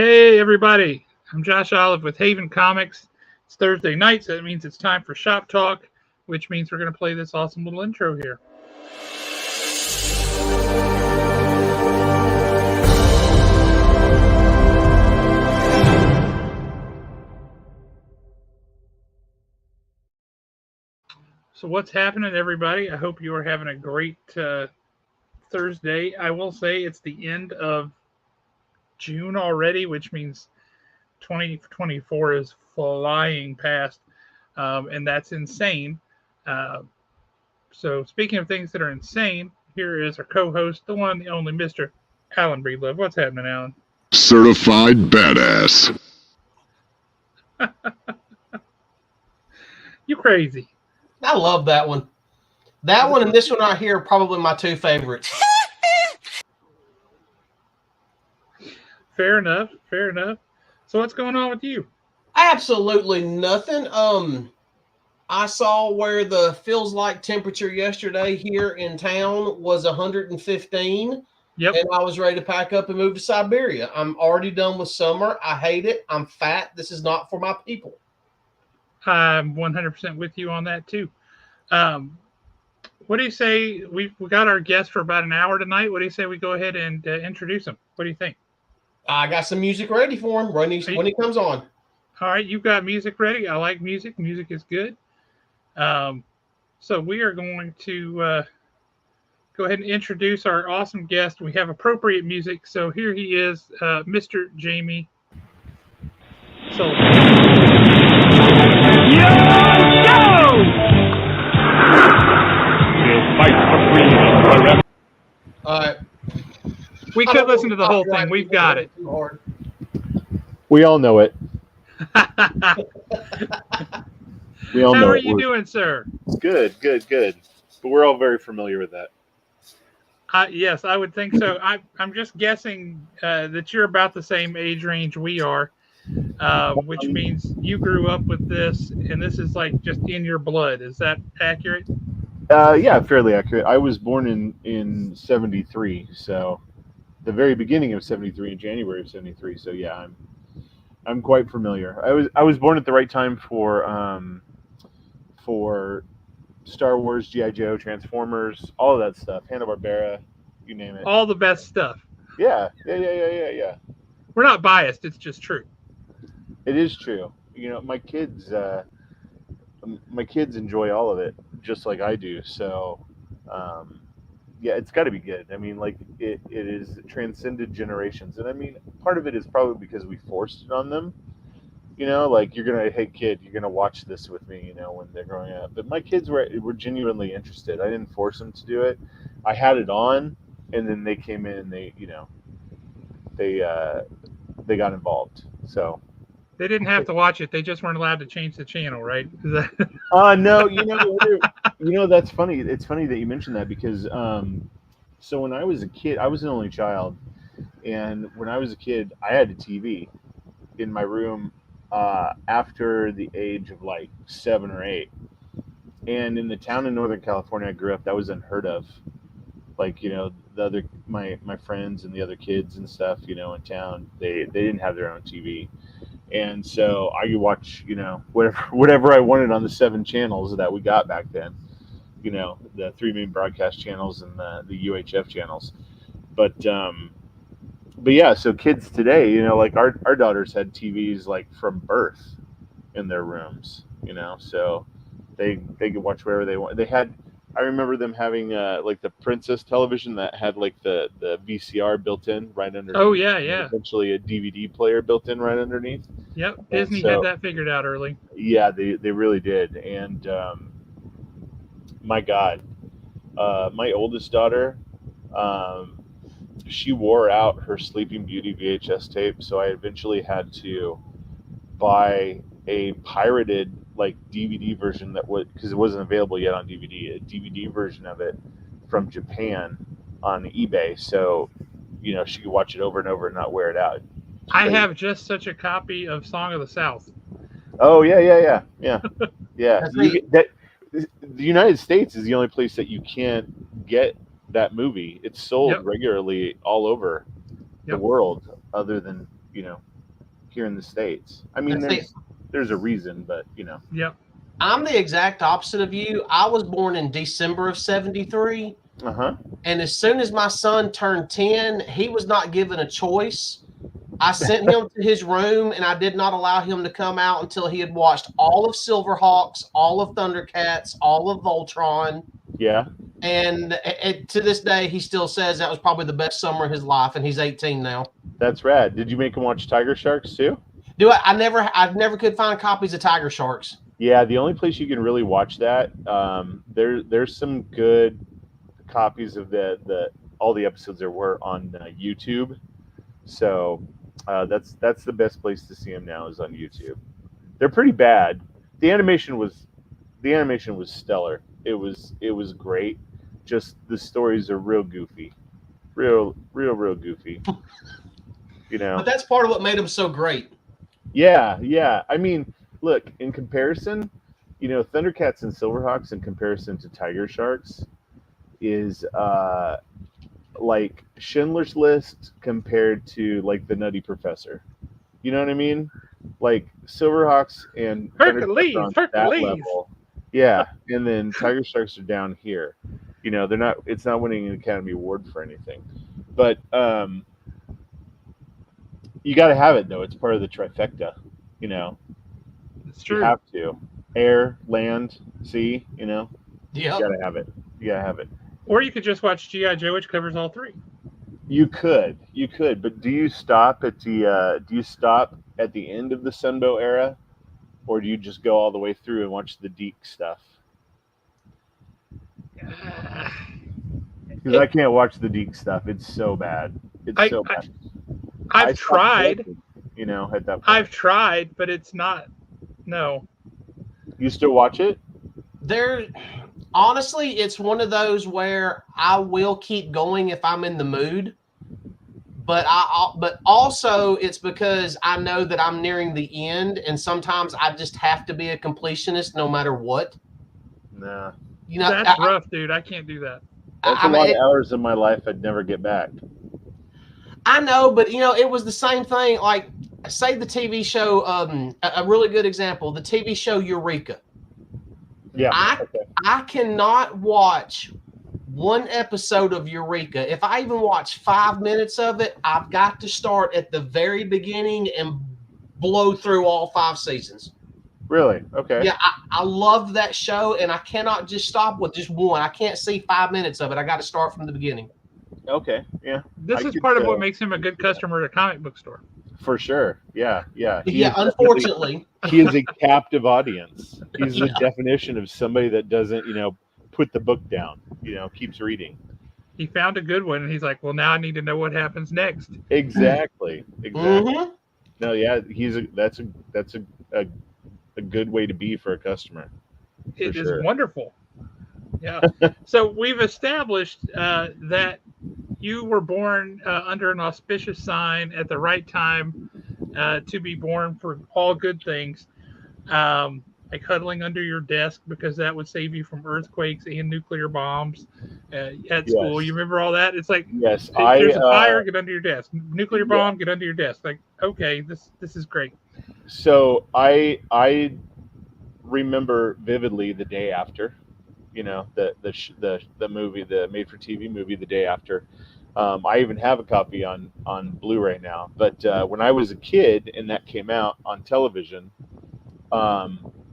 Hey, everybody. I'm Josh Olive with Haven Comics. It's Thursday night, so that means it's time for Shop Talk, which means we're going to play this awesome little intro here. So what's happening, everybody? I hope you are having a great Thursday. I will say it's the end of June already, which means 2024 is flying past, and that's insane. Uh, so speaking of things that are insane, here is our co-host, the one, the only Mr. Alan Breedlove. What's happening, Alan? Certified badass. You crazy. I love that one. That one and this one right here are probably my two favorites. Fair enough. Fair enough. So what's going on with you? Absolutely nothing. I saw where the feels like temperature yesterday here in town was 115. Yep. And I was ready to pack up and move to Siberia. I'm already done with summer. I hate it. I'm fat. This is not for my people. I'm 100% with you on that too. What do you say? We got our guest for about an hour tonight. What do you say we go ahead and introduce him? What do you think? I got some music ready for him when he comes on. All right, you've got music ready. I like music. Music is good. So we are going to go ahead and introduce our awesome guest. We have appropriate music. So here he is, Mr. Jamie Sullivan. Yo! We'll fight for freedom forever. All right. We could listen to the whole thing. We've got it. We all know it. We all How know are it. you doing, sir? Good. But we're all very familiar with that. Yes, I would think so. I'm just guessing that you're about the same age range we are, which means you grew up with this, and this is like just in your blood. Is that accurate? Yeah, fairly accurate. I was born in 73, so the very beginning of 73, in January of 73. So yeah, I'm quite familiar. I was born at the right time for Star Wars, G.I. Joe, Transformers, all of that stuff, Hanna-Barbera, you name it. All the best stuff. Yeah. We're not biased. It's just true. It is true. You know, my kids enjoy all of it just like I do. So, yeah, it's got to be good. I mean, like it is transcended generations, and I mean, part of it is probably because we forced it on them. You know, like hey kid, you're gonna watch this with me. You know, when they're growing up. But my kids were genuinely interested. I didn't force them to do it. I had it on, and then they came in and they got involved. So. They didn't have to watch it. They just weren't allowed to change the channel, right? No, you know that's funny. It's funny that you mentioned that because so when I was a kid, I was an only child, and when I was a kid, I had a TV in my room after the age of like 7 or 8, and in the town in Northern California I grew up, that was unheard of. Like, you know, my friends and the other kids and stuff, you know, in town, they didn't have their own TV. And so I could watch, you know, whatever I wanted on the 7 channels that we got back then, you know, the 3 main broadcast channels and the UHF channels. But yeah, so kids today, you know, like our daughters had TVs like from birth in their rooms, you know, so they could watch wherever they want. I remember them having like the Princess television that had like the VCR built in right underneath. Oh yeah. Eventually a DVD player built in right underneath. Yep, Disney had that figured out early. Yeah, they really did. And my God, my oldest daughter, she wore out her Sleeping Beauty VHS tape, so I eventually had to buy a pirated like DVD version because it wasn't available yet on DVD, a DVD version of it from Japan on eBay, so you know she could watch it over and over and not wear it out. I have just such a copy of Song of the South. Oh yeah. The United States is the only place that you can't get that movie. It's sold regularly all over the world, other than, you know, here in the States. I mean, there's a reason, but you know. Yep. I'm the exact opposite of you. I was born in December of 73. Uh-huh. And as soon as my son turned 10, he was not given a choice. I sent him to his room, and I did not allow him to come out until he had watched all of Silverhawks, all of Thundercats, all of Voltron. Yeah. And to this day, he still says that was probably the best summer of his life, and he's 18 now. That's rad. Did you make him watch Tiger Sharks too? I never could find copies of Tiger Sharks. Yeah, the only place you can really watch that, there's some good copies of all the episodes there were on YouTube. So that's the best place to see them now is on YouTube. They're pretty bad. The animation was stellar. It was great. Just the stories are real goofy, real goofy. You know. But that's part of what made them so great. Yeah. I mean, look, in comparison, you know, Thundercats and Silverhawks in comparison to Tiger Sharks is like Schindler's List compared to like the Nutty Professor. You know what I mean? Like Silverhawks and Hercules, Thundercats are on that Hercules. level. Yeah, and then Tiger Sharks are down here. You know, it's not winning an Academy Award for anything. But you got to have it though. It's part of the trifecta, you know. It's true. You have to. Air, land, sea, you know. Yeah. You got to have it. You got to have it. Or you could just watch G.I. Joe, which covers all three. You could, but do you stop at the end of the Sunbow era, or do you just go all the way through and watch the Deke stuff? Because I can't watch the Deke stuff. It's so bad. It's so bad. I've tried. You know, at that point. I've tried, but it's not. No. You still watch it? Honestly, it's one of those where I will keep going if I'm in the mood. But also it's because I know that I'm nearing the end, and sometimes I just have to be a completionist no matter what. Nah. You know, that's rough, dude. I can't do that. That's a lot of hours of my life I'd never get back. I know, but you know, it was the same thing. Like, say the TV show, a really good example, the TV show Eureka. Yeah. I cannot watch one episode of Eureka. If I even watch 5 minutes of it, I've got to start at the very beginning and blow through all 5 seasons. Really? Okay. Yeah, I love that show, and I cannot just stop with just one. I can't see 5 minutes of it. I got to start from the beginning. Okay. Yeah. This is part of what makes him a good customer at a comic book store. For sure. Yeah. Unfortunately, he is a captive audience. He's the definition of somebody that doesn't, you know, put the book down, you know, keeps reading. He found a good one, and he's like, well, now I need to know what happens next. Exactly. Mm-hmm. No, yeah, that's a good way to be for a customer. It is wonderful. Yeah. So we've established that you were born under an auspicious sign at the right time to be born for all good things. Like huddling under your desk because that would save you from earthquakes and nuclear bombs at school. You remember all that? It's like, yes, there's a fire, get under your desk. Nuclear bomb, get under your desk. Like, okay, this is great. So I remember vividly the day after, you know, the movie, the made-for-TV movie, the day after. I even have a copy on Blu-ray now. But when I was a kid and that came out on television,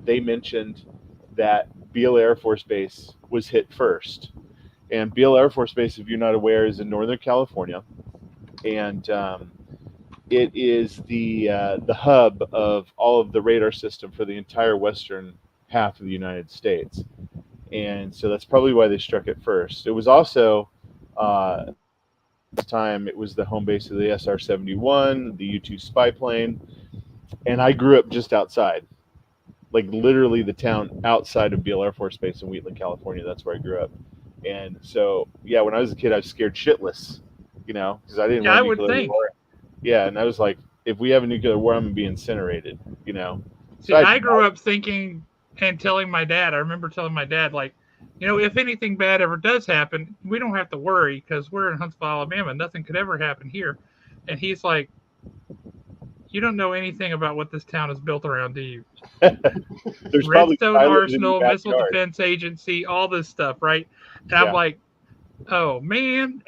they mentioned that Beale Air Force Base was hit first. And Beale Air Force Base, if you're not aware, is in Northern California. And it is the hub of all of the radar system for the entire western half of the United States. And so that's probably why they struck it first. It was also, at the time, it was the home base of the SR-71, the U-2 spy plane. And I grew up just outside. Like literally the town outside of Beale Air Force Base in Wheatland, California. That's where I grew up. And so, yeah, when I was a kid, I was scared shitless, you know, because I didn't want nuclear war. Yeah, and I was like, if we have a nuclear war, I'm going to be incinerated, you know. See, I grew up thinking and telling my dad, I remember telling my dad, like, you know, if anything bad ever does happen, we don't have to worry because we're in Huntsville, Alabama. Nothing could ever happen here. And he's like, You don't know anything about what this town is built around, do you? There's probably Redstone silos in your Arsenal, Missile backyard. Defense Agency, all this stuff, right? And I'm Yeah. like, oh man,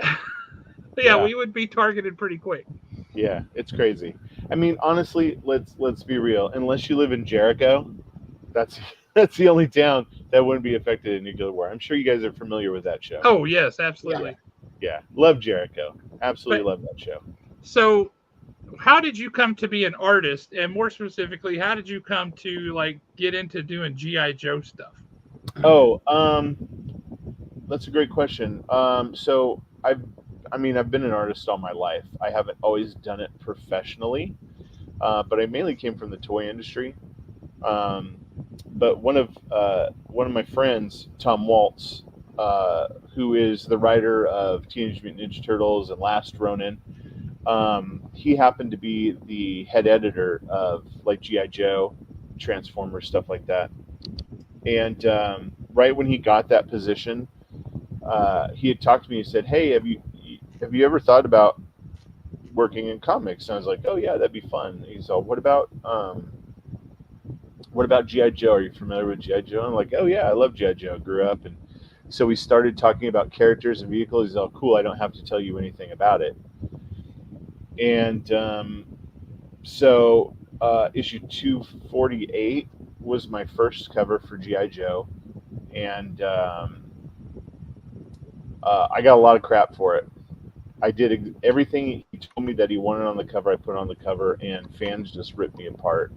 Yeah. we would be targeted pretty quick. Yeah, it's crazy. I mean, honestly, let's be real. Unless you live in Jericho, that's the only town that wouldn't be affected in nuclear war. I'm sure you guys are familiar with that show. Oh yes, absolutely. Yeah, love Jericho. Absolutely But- love that show. So, how did you come to be an artist, and more specifically, how did you come to like get into doing GI Joe stuff? Oh, that's a great question. So I've been an artist all my life. I haven't always done it professionally, but I mainly came from the toy industry. But one of my friends, Tom Waltz, who is the writer of Teenage Mutant Ninja Turtles and Last Ronin, he happened to be the head editor of like GI Joe, Transformers, stuff like that. And right when he got that position, he had talked to me and said, "Hey, have you ever thought about working in comics?" And I was like, "Oh yeah, that'd be fun." He's all, "What about GI Joe? Are you familiar with GI Joe?" And I'm like, "Oh yeah, I love GI Joe. I grew up." And so we started talking about characters and vehicles. He's all, "Cool, I don't have to tell you anything about it." And so issue 248 was my first cover for GI Joe, and I got a lot of crap for it. I did everything he told me that he wanted on the cover. I put on the cover, and fans just ripped me apart.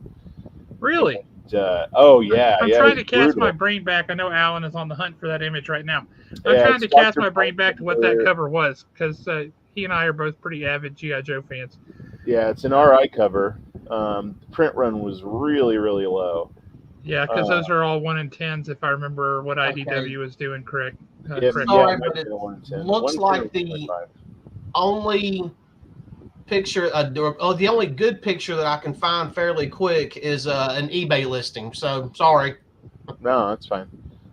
Really? And, oh yeah, I'm yeah, trying it to was cast brutal. my brain back. I know Alan is on the hunt for that image right now. I'm Yeah, trying to it's cast Dr. my brain back to what that Piper. cover was, because he and I are both pretty avid GI Joe fans. Yeah, it's an RI cover. The print run was really, really low. Yeah, because those are all 1 in 10s, if I remember what Okay. IDW was doing correct. Yeah, correctly. Sorry, it might but be it a 1 in 10. looks 1 in 10 like was the 25. only picture, the only good picture that I can find fairly quick is an eBay listing. So sorry. No, that's fine.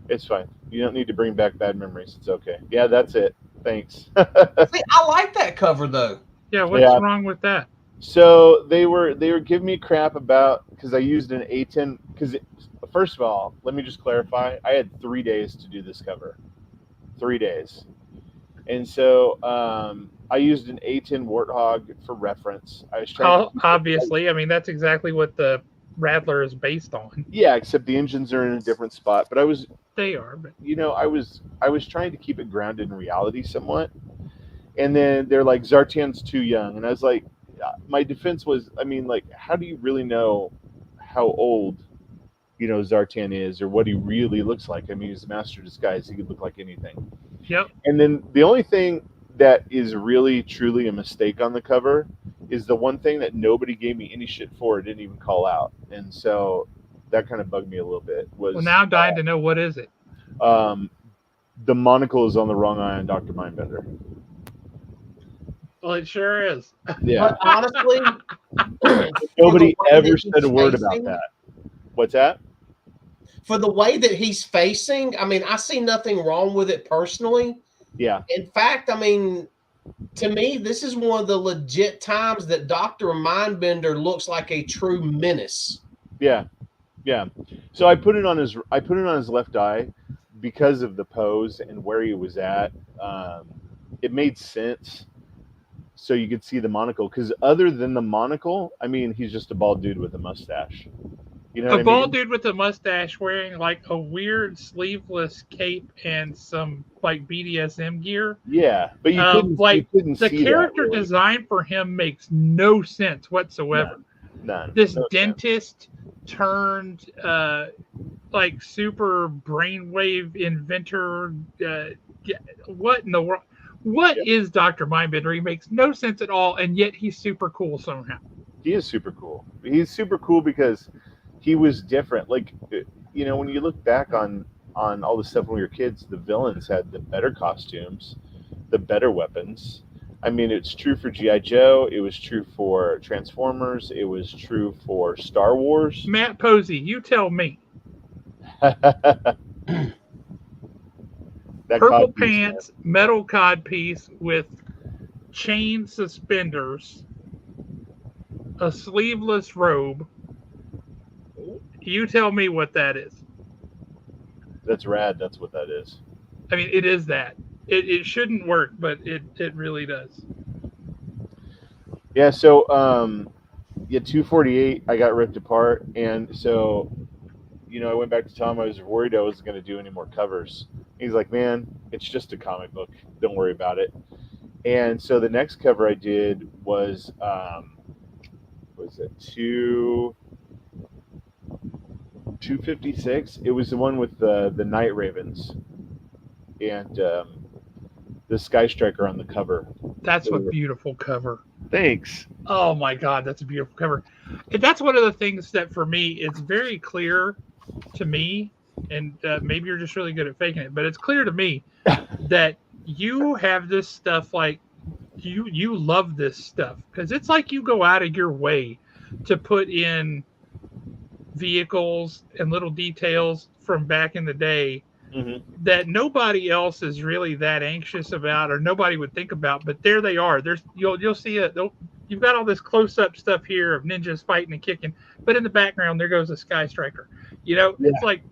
It's fine. You don't need to bring back bad memories. It's okay. Yeah, that's it. Thanks. See, I like that cover though. Yeah, what's Yeah. wrong with that? So they were giving me crap about because I used an A10. Because first of all, let me just clarify. I had 3 days to do this cover. 3 days, and so I used an A10 Warthog for reference. I was trying. to keep it Obviously, I mean that's exactly what the Rattler is based on. Yeah, except the engines are in a different spot. But They are, but I was trying to keep it grounded in reality somewhat. And then they're like, Zartan's too young, and I was like, my defense was, I mean, like, how do you really know how old, Zartan is or what he really looks like? I mean, he's a master disguise. He could look like anything. yep. And then the only thing that is really truly a mistake on the cover is the one thing that nobody gave me any shit for, didn't even call out. And so that kind of bugged me a little bit. Was Well, now I'm dying to know what is it. the monocle is on the wrong eye on Dr. Mindbender. Well, it sure is. Yeah. But honestly, Nobody for the way ever that said he's a word about facing- that. What's that? For the way that he's facing, I mean, I see nothing wrong with it personally. Yeah. In fact, I mean, to me, this is one of the legit times that Dr. Mindbender looks like a true menace. Yeah. Yeah. So I put it on his left eye because of the pose and where he was at. It made sense. So you could see the monocle, because other than the monocle, I mean, he's just a bald dude with a mustache. You know what A I bald mean? dude with a mustache wearing like a weird sleeveless cape and some like BDSM gear. Yeah, but you couldn't The see character that, really. design for him makes no sense whatsoever. None. This No sense. dentist turned like super brainwave inventor. What in the world? What is Dr. Mindbender? He makes no sense at all, and yet he's super cool somehow. He is super cool. He's super cool because he was different. Like, when you look back on all the stuff when we were kids, the villains had the better costumes, the better weapons. I mean, it's true for G.I. Joe. It was true for Transformers. It was true for Star Wars. Matt Posey, you tell me. That Purple codpiece, man. pants, metal codpiece with chain suspenders. a sleeveless robe. You tell me what that is. That's rad. That's what that is. I mean, it is that. It shouldn't work, but it really does. Yeah. So 248. I got ripped apart, and so I went back to Tom. I was worried I wasn't going to do any more covers. He's like, "Man, it's just a comic book. Don't worry about it." And so the next cover I did was what was it 256? It was the one with the Night Ravens and the Sky Striker on the cover. That's a beautiful cover. Thanks. Oh my God, that's a beautiful cover. And that's one of the things that for me, it's very clear to me, and maybe you're just really good at faking it, but it's clear to me that you have this stuff like you love this stuff because it's like you go out of your way to put in vehicles and little details from back in the day that nobody else is really that anxious about or nobody would think about, but there they are. You'll see it. You've got all this close-up stuff here of ninjas fighting and kicking, but in the background there goes a Sky Striker. It's like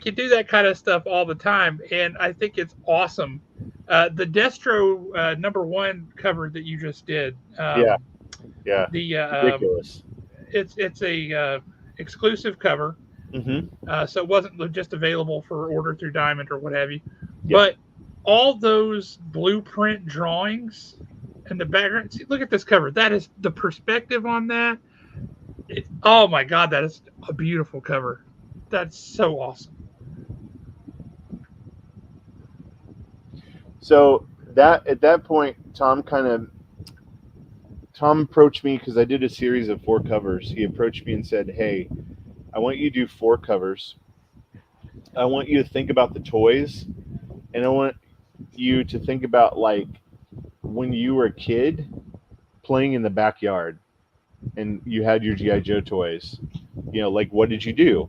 you do that kind of stuff all the time, and I think it's awesome. The Destro #1 cover that you just did. Yeah. The Ridiculous. It's a exclusive cover. So it wasn't just available for order through Diamond or what have you. Yeah. But all those blueprint drawings and the background. See, look at this cover. That is the perspective on that. Oh my God, that is a beautiful cover. That's so awesome. So at that point, Tom approached me because I did a series of 4 covers. He approached me and said, "Hey, I want you to do 4 covers. I want you to think about the toys, and I want you to think about like when you were a kid playing in the backyard and you had your G.I. Joe toys. Like what did you do?"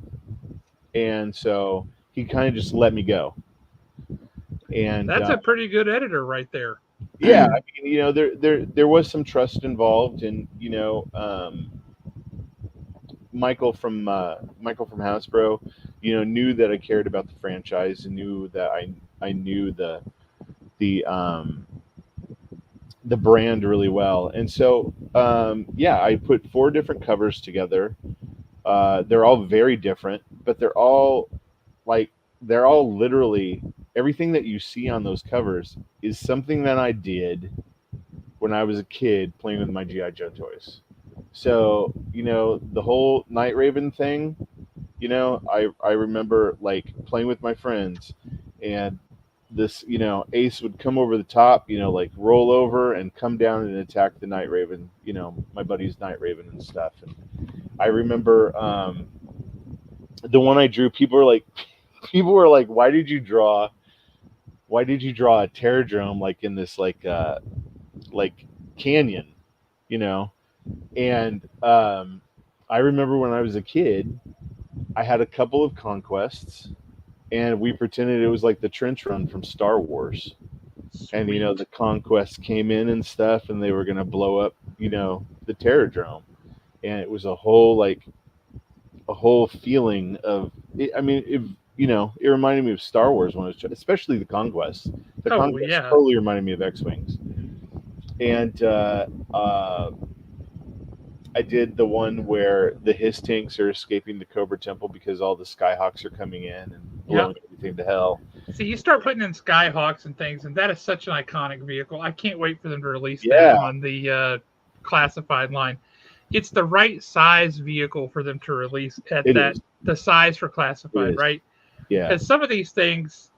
And so he kind of just let me go. And that's a pretty good editor right there. Yeah, I mean, there was some trust involved, and Michael from Hasbro, knew that I cared about the franchise and knew that I knew the brand really well, and so I put 4 different covers together. They're all very different, but they're all literally everything that you see on those covers is something that I did when I was a kid playing with my G.I. Joe toys. So, the whole Night Raven thing, I remember like playing with my friends and this, Ace would come over the top, like roll over and come down and attack the Night Raven, my buddy's Night Raven and stuff. And I remember the one I drew, people were like, why did you draw a Terradrome like in this like canyon, And I remember when I was a kid, I had a couple of conquests, and we pretended it was like the trench run from Star Wars. Sweet. And the conquests came in and stuff, and they were gonna blow up, the Terradrome, and it was a whole feeling of. It reminded me of Star Wars when I was, especially the conquests. The conquests totally reminded me of X-Wings. And I did the one where the Hiss tanks are escaping the Cobra Temple because all the Skyhawks are coming in and blowing everything to hell. See, you start putting in Skyhawks and things, and that is such an iconic vehicle. I can't wait for them to release that on the classified line. It's the right size vehicle for them to release at the size for classified, right? Yeah. Because some of these things,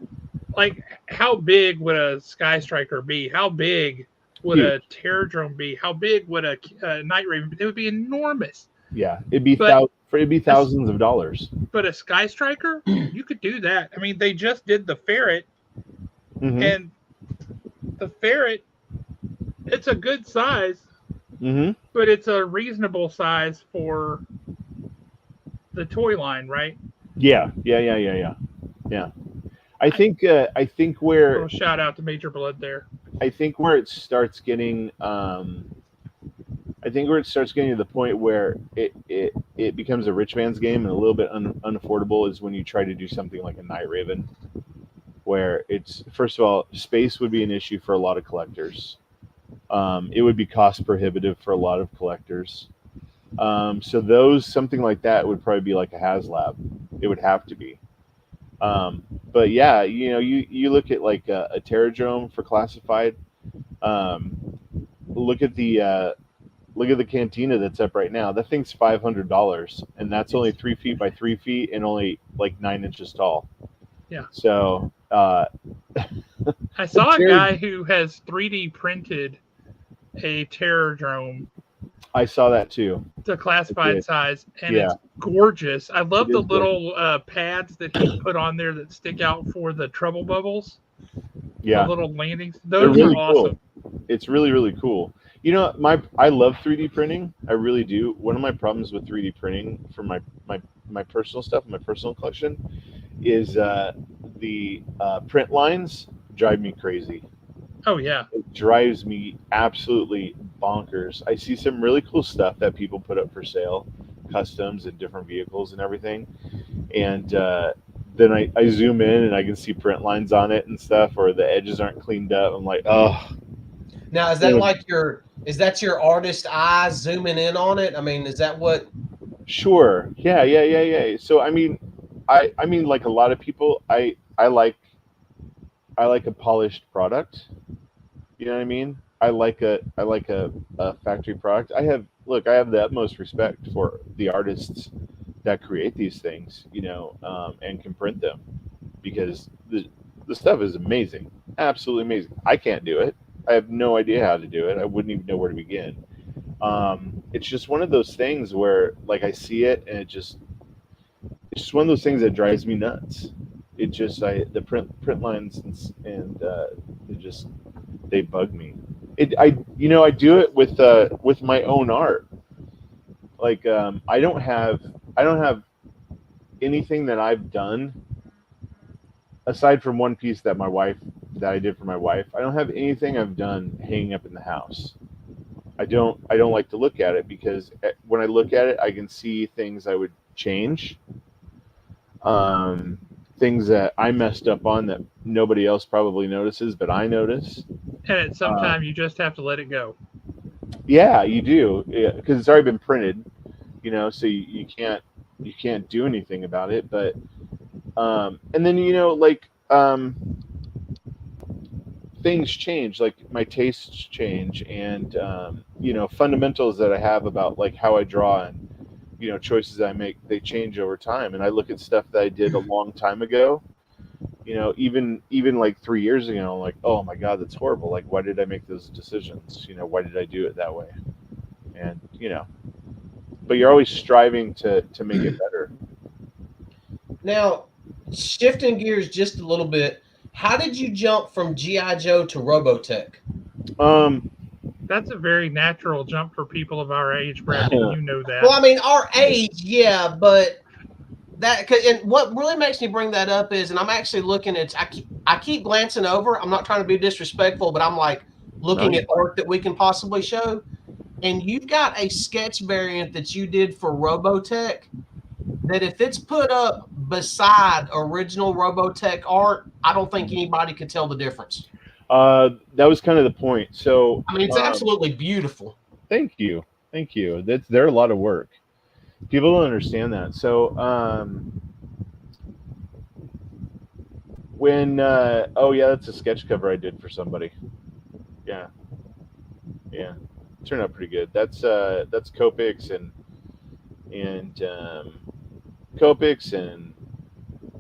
like how big would a Sky Striker be? How big would a Terradrome be? How big would a Night Raven be? It would be enormous. Yeah, it'd be thousands of dollars. But a Sky Striker, you could do that. I mean, they just did the Ferret, and the Ferret, it's a good size, but it's a reasonable size for the toy line, right? Yeah. I think where little shout out to Major Blood there. I think where it starts getting I think where it starts getting to the point where it becomes a rich man's game and a little bit unaffordable is when you try to do something like a Night Raven, where it's, first of all, space would be an issue for a lot of collectors. It would be cost prohibitive for a lot of collectors. So something like that would probably be like a HasLab. It would have to be. But yeah, you look at like a Terradrome for classified. Look at the cantina that's up right now. That thing's $500, and that's only 3 feet by 3 feet and only like 9 inches tall. Yeah. So I saw a guy who has 3D printed a Terradrome. I saw that too. The classified size, and Yeah. it's gorgeous. I love It the is little pads that he put on there that stick out for the trouble bubbles. Yeah. The little landings. They're Those really are awesome. cool. It's really, really cool. I love 3D printing. I really do. One of my problems with 3D printing for my personal stuff, my personal collection, is the print lines drive me crazy. Oh yeah. It drives me absolutely bonkers. I see some really cool stuff that people put up for sale, customs and different vehicles and everything, and then I zoom in and I can see print lines on it and stuff, or the edges aren't cleaned up. I'm like, oh. Now, is that like your artist eye zooming in on it? I mean, is that what? Sure. Yeah. So I mean, like a lot of people, I like a polished product. You know what I mean? I like a factory product. I have the utmost respect for the artists that create these things, and can print them, because the stuff is amazing, absolutely amazing. I can't do it. I have no idea how to do it. I wouldn't even know where to begin. It's just one of those things where, like, I see it and it's just one of those things that drives me nuts. It just the print lines and they bug me. I do it with my own art. Like I don't have anything that I've done aside from one piece that I did for my wife. I don't have anything I've done hanging up in the house. I don't like to look at it, because when I look at it, I can see things I would change. Things that I messed up on that nobody else probably notices, but I notice. And at some time, you just have to let it go. Yeah, you do, because it's already been printed, so you can't do anything about it. But and then things change, like my tastes change, and fundamentals that I have about like how I draw and choices I make, they change over time. And I look at stuff that I did a long time ago, even like 3 years ago, I'm like, oh my God, that's horrible. Like, why did I make those decisions? Why did I do it that way? And but you're always striving to make it better. Now, shifting gears just a little bit, how did you jump from G.I. Joe to Robotech? That's a very natural jump for people of our age bracket. You know that. Well, I mean, our age, yeah, but and what really makes me bring that up is, and I'm actually looking at, I keep glancing over. I'm not trying to be disrespectful, but I'm like looking at art that we can possibly show. And you've got a sketch variant that you did for Robotech that, if it's put up beside original Robotech art, I don't think anybody could tell the difference. That was kind of the point. So I mean, it's absolutely beautiful. Thank you. They're a lot of work. People don't understand that. So when that's a sketch cover I did for somebody. Yeah, turned out pretty good. That's Copics and Copics and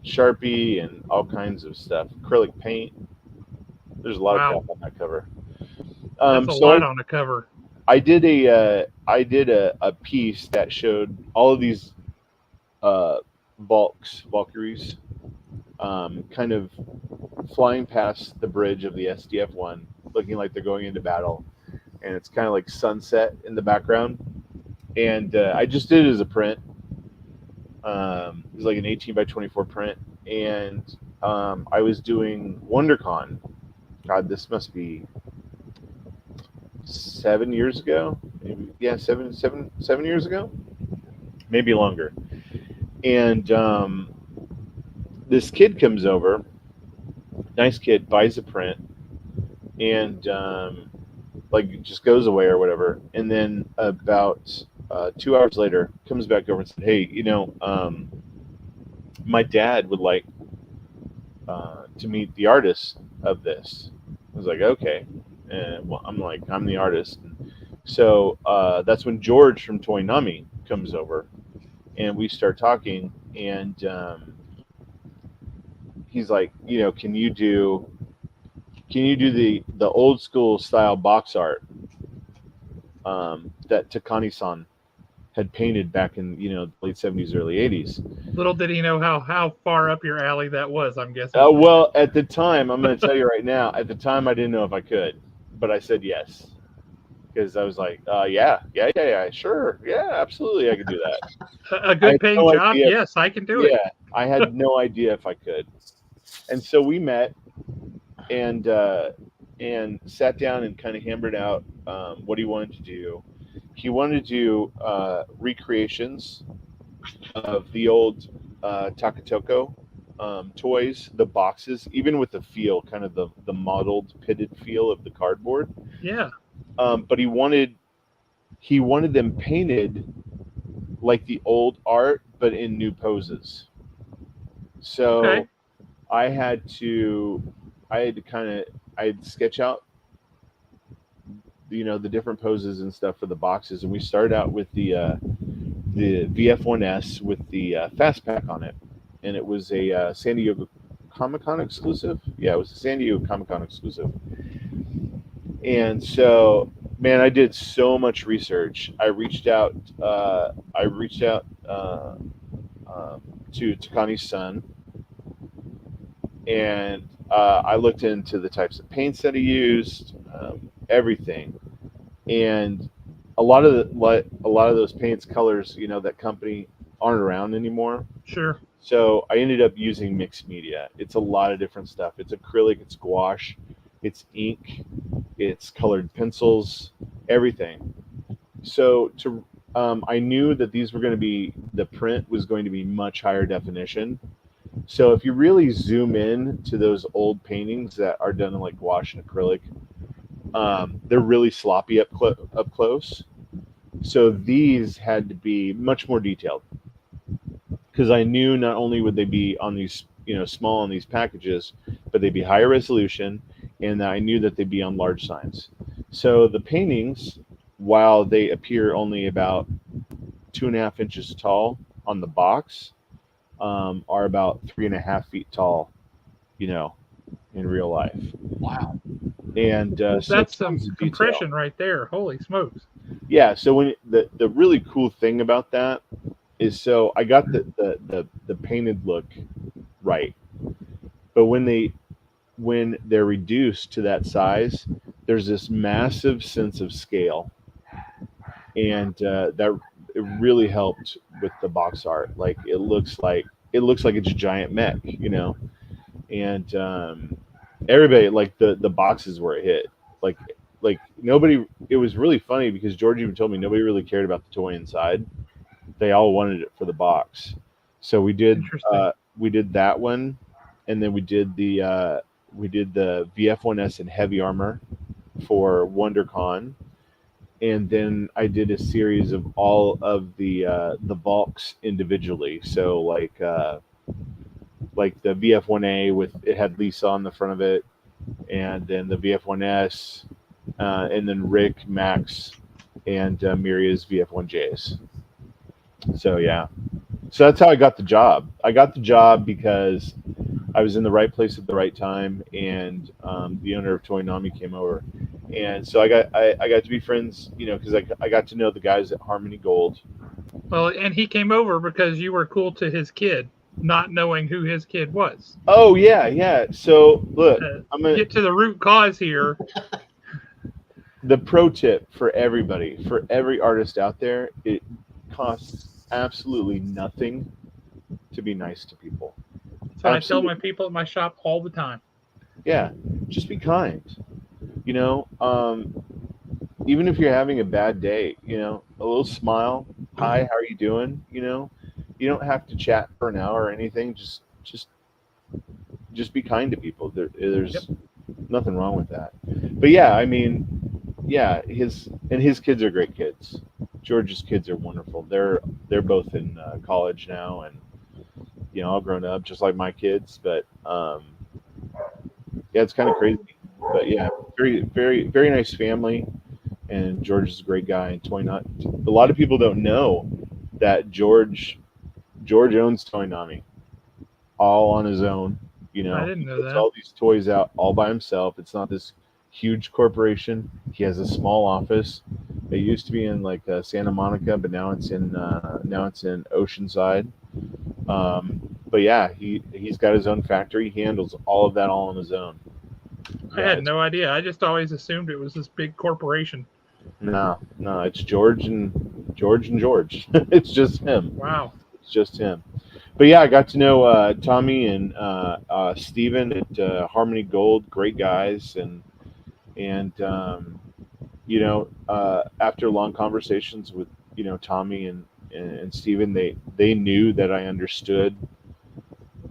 Sharpie and all kinds of stuff. Acrylic paint. There's a lot of crap on that cover. That's a lot on a cover. I did a piece that showed all of these Valkyries kind of flying past the bridge of the SDF-1, looking like they're going into battle, and it's kind of like sunset in the background. And I just did it as a print. It was like an 18 by 24 print, and I was doing WonderCon. God, this must be 7 years ago, maybe, yeah, 7 years ago, maybe longer. And this kid comes over, nice kid, buys a print, and like just goes away or whatever. And then about 2 hours later, comes back over and said, "Hey, my dad would like to meet the artist of this." I was like, "Okay," and well, I'm like, "I'm the artist." So that's when George from Toy Nami comes over, and we start talking, and he's like, can you do the old school style box art that Takani-san had painted back in the late '70s, early '80s? Little did he know how far up your alley that was, I'm guessing. Well, at the time, I'm going to tell you right now. At the time, I didn't know if I could, but I said yes because I was like, yeah, sure, yeah, absolutely, I could do that. A I good had paying no job? idea. Yes, I can do it. Yeah, I had no idea if I could, and so we met and sat down and kind of hammered out what he wanted to do. He wanted to do recreations of the old Takatoko toys, the boxes, even with the feel, kind of the mottled, pitted feel of the cardboard. Yeah. But he wanted them painted like the old art, but in new poses. So Okay. I had to, I had to sketch out, the different poses and stuff for the boxes, and we started out with the VF1S with the fast pack on it, and it was a San Diego Comic Con exclusive. Yeah, it was a San Diego Comic Con exclusive. And so, man, I did so much research. I reached out. To Takani's son, and I looked into the types of paints that he used, everything, and a lot of those paints, colors, that company aren't around anymore. Sure. So I ended up using mixed media. It's a lot of different stuff. It's acrylic, it's gouache, it's ink, it's colored pencils, everything. So I knew that the print was going to be much higher definition. So if you really zoom in to those old paintings that are done in like gouache and acrylic, they're really sloppy up close. So these had to be much more detailed because I knew not only would they be on these, small on these packages, but they'd be higher resolution, and I knew that they'd be on large signs. So the paintings, while they appear only about 2.5 inches tall on the box, are about 3.5 feet tall, in real life. Wow. And so That's some tons of detail. compression right there. Holy smokes. Yeah. So when the really cool thing about that is, so I got the painted look right, but when they're reduced to that size, there's this massive sense of scale, and that it really helped with the box art. Like it looks like it's a giant mech, and everybody, like the boxes where it hit, like nobody. It was really funny because George even told me nobody really cared about the toy inside. They all wanted it for the box. So Interesting. we did that one, and then we did the VF1S in heavy armor for WonderCon, and then I did a series of all of the bulks individually. So like the VF1A with, it had Lisa on the front of it, and then the VF1S, and then Rick, Max, and Miria's VF1Js. So yeah, so that's how I got the job. I got the job because I was in the right place at the right time, and the owner of Toy Nami came over, and so I got to be friends, because I got to know the guys at Harmony Gold. Well, and he came over because you were cool to his kid, not knowing who his kid was. Oh yeah. So look, I'm gonna Get to the root cause here. the pro tip for everybody, for every artist out there: it costs absolutely nothing to be nice to people. That's what I tell Absolutely. my people at my shop all the time. Yeah, just be kind. You know, even if you're having a bad day, you know, a little smile. Hi, how are you doing? You know, you don't have to chat for an hour or anything. Just be kind to people. There's nothing wrong with that. But yeah, I mean, yeah, his kids are great kids. George's kids are wonderful. They're both in college now, and you know, all grown up, just like my kids. But yeah, it's kind of crazy. But yeah, very very very nice family, and George is a great guy. And Toy Not, a lot of people don't know that George owns Toy Nami all on his own. You I know, didn't he know puts that. all these toys out all by himself. It's not this huge corporation. He has a small office. It used to be in like Santa Monica, but now it's in Oceanside. But yeah, he's got his own factory. He handles all of that all on his own. I Yeah, had it's no idea. I just always assumed it was this big corporation. no, it's George and George. It's just him. Wow. It's just him. But yeah, I got to know Tommy and Steven at Harmony Gold. Great guys, and you know, after long conversations with Tommy and Steven, they knew that I understood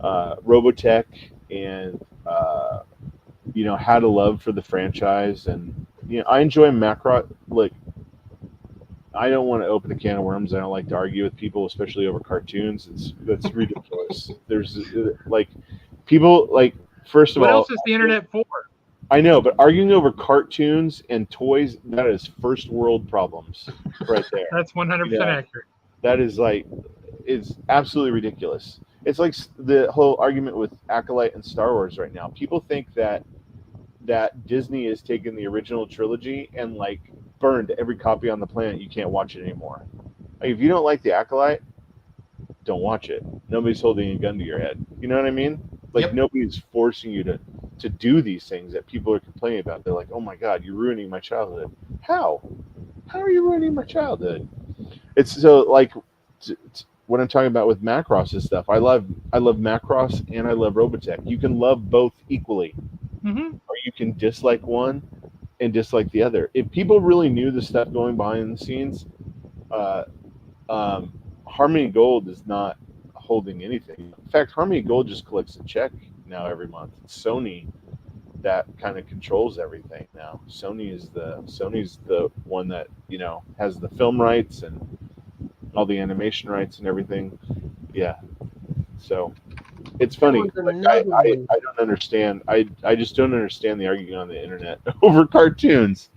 Robotech and had a love for the franchise, and I enjoy Macross. Like, I don't want to open a can of worms. I don't like to argue with people, especially over cartoons. That's ridiculous. There's like people like, first of What all, else is the internet for? I know, but arguing over cartoons and toys, that is first world problems right there. That's 100% You know, accurate. that is like, it's absolutely ridiculous. It's like the whole argument with Acolyte and Star Wars right now. People think that Disney has taken the original trilogy and like burned every copy on the planet. You can't watch it anymore. Like, if you don't like the Acolyte, don't watch it. Nobody's holding a gun to your head. You know what I mean? Like, Yep. nobody's forcing you to do these things that people are complaining about. They're like, oh my God, you're ruining my childhood. How? How are you ruining my childhood? It's so like what I'm talking about with Macross and stuff. I love Macross and I love Robotech. You can love both equally, Mm-hmm. or you can dislike one and dislike the other. If people really knew the stuff going behind the scenes, uh, Harmony Gold is not holding anything. In fact, Harmony Gold just collects a check now every month. It's Sony that kind of controls everything now. Sony's the one that has the film rights and all the animation rights and everything. Yeah, so it's There funny. was Like, another one. I don't understand. I just don't understand the arguing on the internet over cartoons.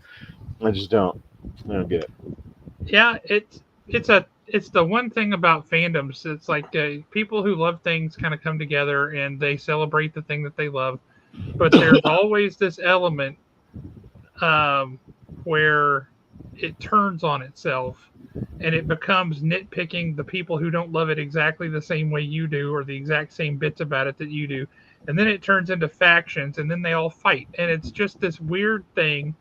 I just don't. I don't get it. Yeah, it's the one thing about fandoms. It's like people who love things kind of come together and they celebrate the thing that they love, but there's always this element um, where it turns on itself and it becomes nitpicking the people who don't love it exactly the same way you do or the exact same bits about it that you do. And then it turns into factions and then they all fight. And it's just this weird thing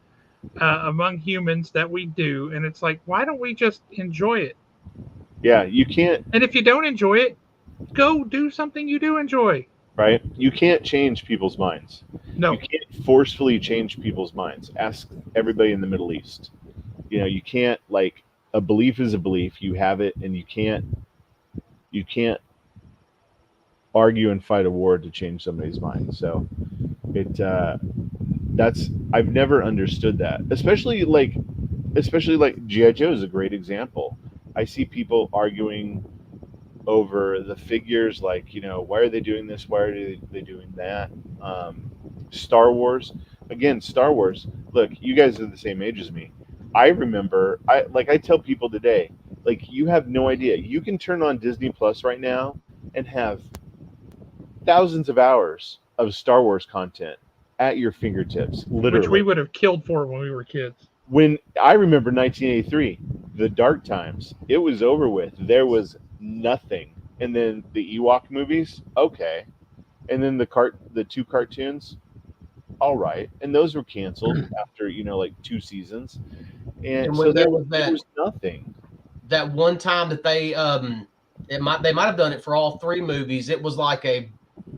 among humans that we do. And it's like, why don't we just enjoy it? Yeah, you can't. And if you don't enjoy it, go do something you do enjoy. Right? You can't change people's minds. No. You can't forcefully change people's minds. Ask everybody in the Middle East. You can't, like, a belief is a belief. You have it, and you can't argue and fight a war to change somebody's mind. So I've never understood that. Especially like G.I. Joe is a great example. I see people arguing over the figures, like, why are they doing this? Why are they doing that? Star Wars, again, Star Wars. Look, you guys are the same age as me. I remember, I tell people today, like, you have no idea. You can turn on Disney Plus right now and have thousands of hours of Star Wars content at your fingertips, literally. Which we would have killed for when we were kids. When I remember 1983, the dark times, it was over with. There was nothing. And then the Ewok movies, okay. And then the two cartoons, all right. And those were canceled after, like 2 seasons. And so there was nothing. That one time that they might have done it for all 3 movies. It was like a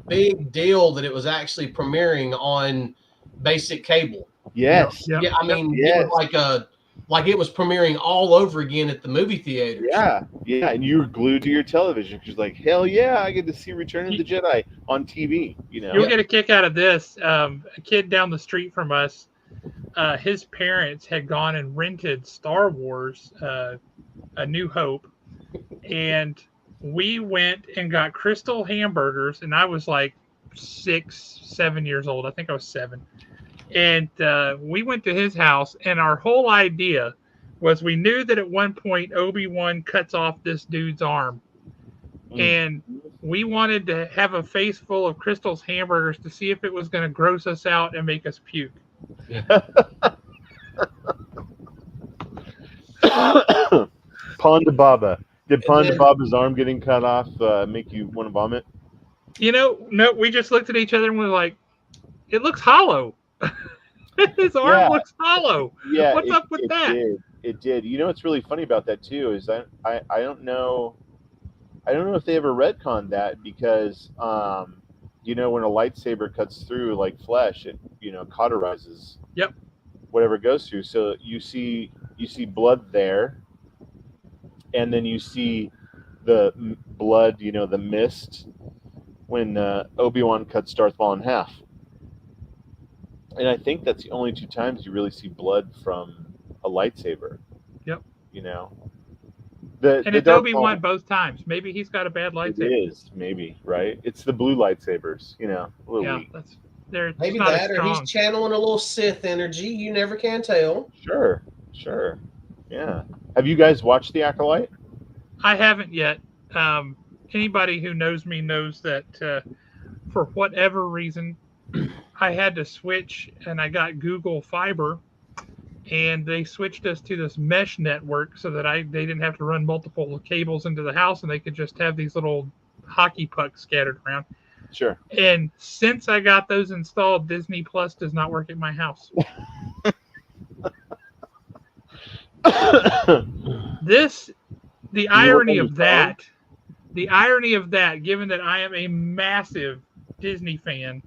big deal that it was actually premiering on basic cable. Yes. Yep. Yeah, I mean, Yes. it was like like it was premiering all over again at the movie theaters. Yeah, and you were glued to your television because, like, hell yeah, I get to see Return of the Jedi on TV. You'll get a kick out of this. A kid down the street from us, his parents had gone and rented Star Wars, A New Hope, and we went and got Crystal hamburgers, and I was like 6, 7 years old. I think I was 7. And we went to his house, and our whole idea was we knew that at one point Obi-Wan cuts off this dude's arm. And we wanted to have a face full of Crystal's hamburgers to see if it was going to gross us out and make us puke. Ponda Baba. Did Ponda Baba's arm getting cut off make you want to vomit? No, we just looked at each other and was like, it looks hollow. His arm looks hollow. Yeah, what's up with that? It did. What's really funny about that too is I don't know if they ever retconned that because when a lightsaber cuts through like flesh, it cauterizes. Yep. Whatever it goes through. So you see blood there, and then you see the blood, the mist when Obi-Wan cuts Darth Maul in half. And I think that's the only 2 times you really see blood from a lightsaber. Yep. And it's Obi-Wan both times. Maybe he's got a bad lightsaber. It is, maybe, right? It's the blue lightsabers, a little weak. Maybe that, or he's channeling a little Sith energy. You never can tell. Sure. Yeah. Have you guys watched The Acolyte? I haven't yet. Anybody who knows me knows that for whatever reason, I had to switch, and I got Google Fiber, and they switched us to this mesh network so that they didn't have to run multiple cables into the house, and they could just have these little hockey pucks scattered around. Sure. And since I got those installed, Disney Plus does not work at my house. The irony of that, given that I am a massive Disney fan,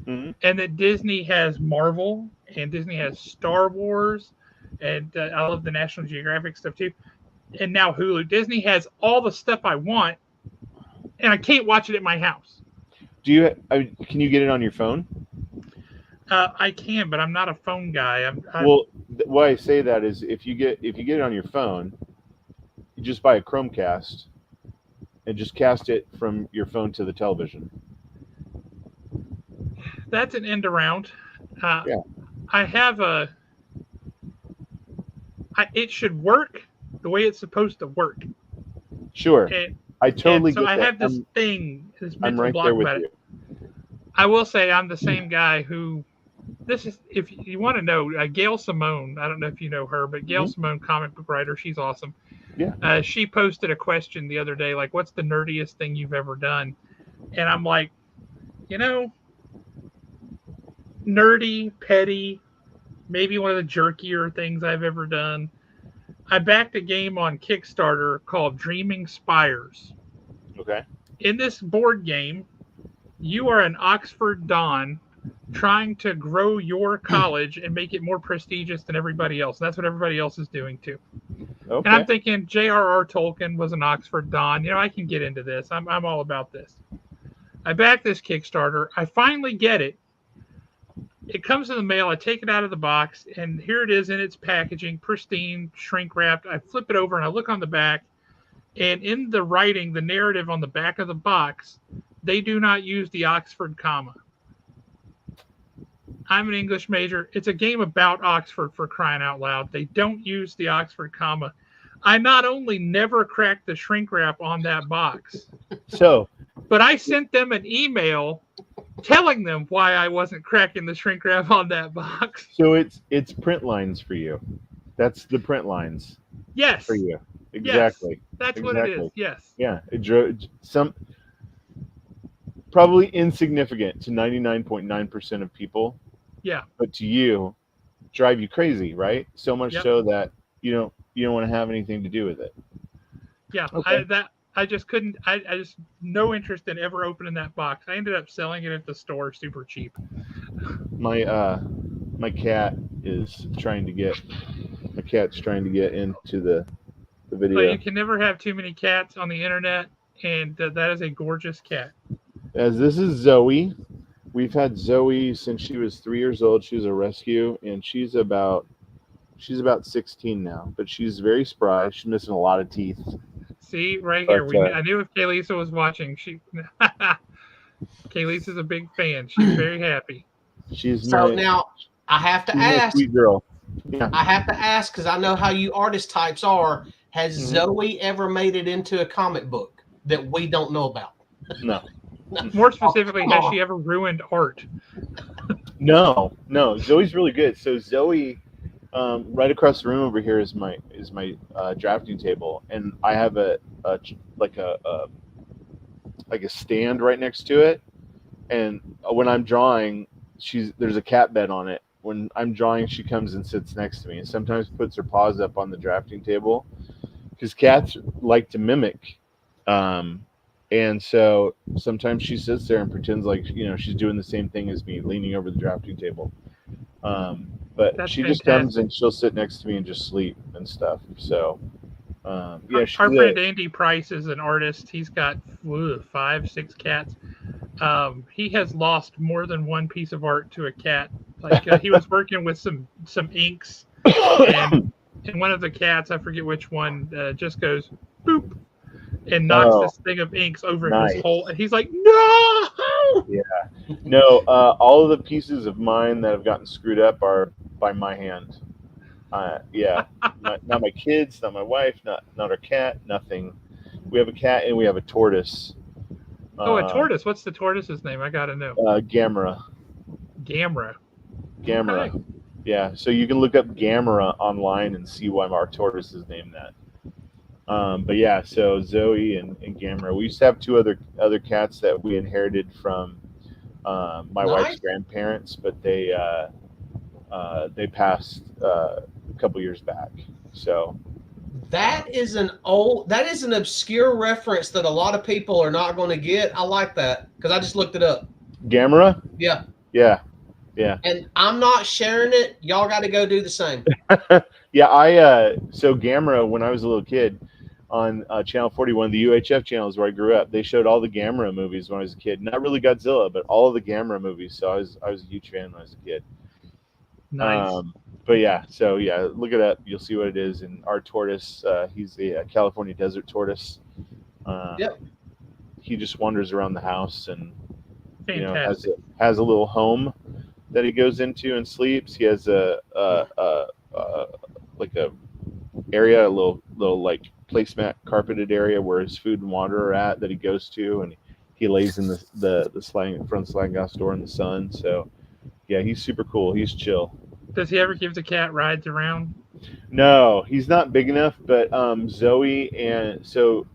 and that Disney has Marvel and Disney has Star Wars, and I love the National Geographic stuff too, and now Hulu. Disney has all the stuff I want, and I can't watch it at my house. Can you get it on your phone? I can, but I'm not a phone guy. Why I say that is if you get it on your phone, you just buy a Chromecast and just cast it from your phone to the television. That's an end around. Yeah. I have it should work the way it's supposed to work. Sure. I totally get that. So I have this thing, this mental right block about it. I will say I'm the same guy who, if you want to know, Gail Simone, I don't know if you know her, but Gail Simone, comic book writer, she's awesome. Yeah. She posted a question the other day, like, what's the nerdiest thing you've ever done? And I'm like, nerdy, petty, maybe one of the jerkier things I've ever done. I backed a game on Kickstarter called Dreaming Spires. Okay. In this board game, you are an Oxford Don trying to grow your college and make it more prestigious than everybody else. And that's what everybody else is doing too. Okay. And I'm thinking J.R.R. Tolkien was an Oxford Don. I can get into this. I'm all about this. I backed this Kickstarter. I finally get it. It comes in the mail. I take it out of the box, and here it is in its packaging, pristine, shrink wrapped. I flip it over, and I look on the back, and in the writing, the narrative on the back of the box, they do not use the Oxford comma. I'm an English major. It's a game about Oxford, for crying out loud. They don't use the Oxford comma. I not only never cracked the shrink wrap on that box, but I sent them an email telling them why I wasn't cracking the shrink wrap on that box. So it's print lines for you. That's the print lines. Yes. For you. Exactly. Yes, that's what it is. Yes. Yeah. It drove probably insignificant to 99.9% of people. Yeah. But to you, drive you crazy, right? So much so that you don't want to have anything to do with it. Yeah. Okay. I just couldn't. I just no interest in ever opening that box. I ended up selling it at the store super cheap. My cat is trying to get into the So video. you can never have too many cats on the internet, and that is a gorgeous cat. As this is Zoe. We've had Zoe since she was 3 years old. She was a rescue, and she's about 16 now. But she's very spry. She's missing a lot of teeth. See, right here. But, I knew if Kaylisa was watching, Kaylisa's a big fan. She's very happy. Now I have to ask. Sweet girl. Yeah. I have to ask because I know how you artist types are. Has Zoe ever made it into a comic book that we don't know about? No. More specifically, has she ever ruined art? No. Zoe's really good. So Zoe, right across the room over here is my drafting table, and I have a stand right next to it. And when I'm drawing, there's a cat bed on it. When I'm drawing, she comes and sits next to me, and sometimes puts her paws up on the drafting table, because cats like to mimic. And so sometimes she sits there and pretends like she's doing the same thing as me, leaning over the drafting table. But That's she fantastic. just comes and she'll sit next to me and just sleep and stuff. So Our friend Andy Price is an artist. He's got 5-6 cats. He has lost more than one piece of art to a cat. Like he was working with some inks, and one of the cats, I forget which one, just goes boop and knocks this thing of inks over his whole. And he's like, no. Yeah. No. All of the pieces of mine that have gotten screwed up are by my hand. Yeah. Not my kids, not my wife, not our cat, nothing. We have a cat and we have a tortoise. A tortoise. What's the tortoise's name? I gotta know. Gamera. Gamera. Okay. Okay. Yeah. So you can look up Gamera online and see why our tortoise is named that. But yeah, so Zoe and Gamera. We used to have 2 other cats that we inherited from my wife's grandparents, but they passed a couple years back. So that is an obscure reference that a lot of people are not going to get. I like that because I just looked it up. Gamera? Yeah. And I'm not sharing it. Y'all got to go do the same. Yeah, so Gamera, when I was a little kid, on Channel 41, the UHF channels where I grew up, they showed all the Gamera movies when I was a kid. Not really Godzilla, but all of the Gamera movies. So I was a huge fan when I was a kid. Nice. But yeah, so yeah, look it up. You'll see what it is. And our tortoise, he's a California desert tortoise. Yep. He just wanders around the house and has a little home that he goes into and sleeps. He has a area, a little like placemat carpeted area where his food and water are at that he goes to, and he lays in the front sliding glass door in the sun. So yeah, he's super cool. He's chill. Does he ever give the cat rides around? No, he's not big enough, but Zoe, and so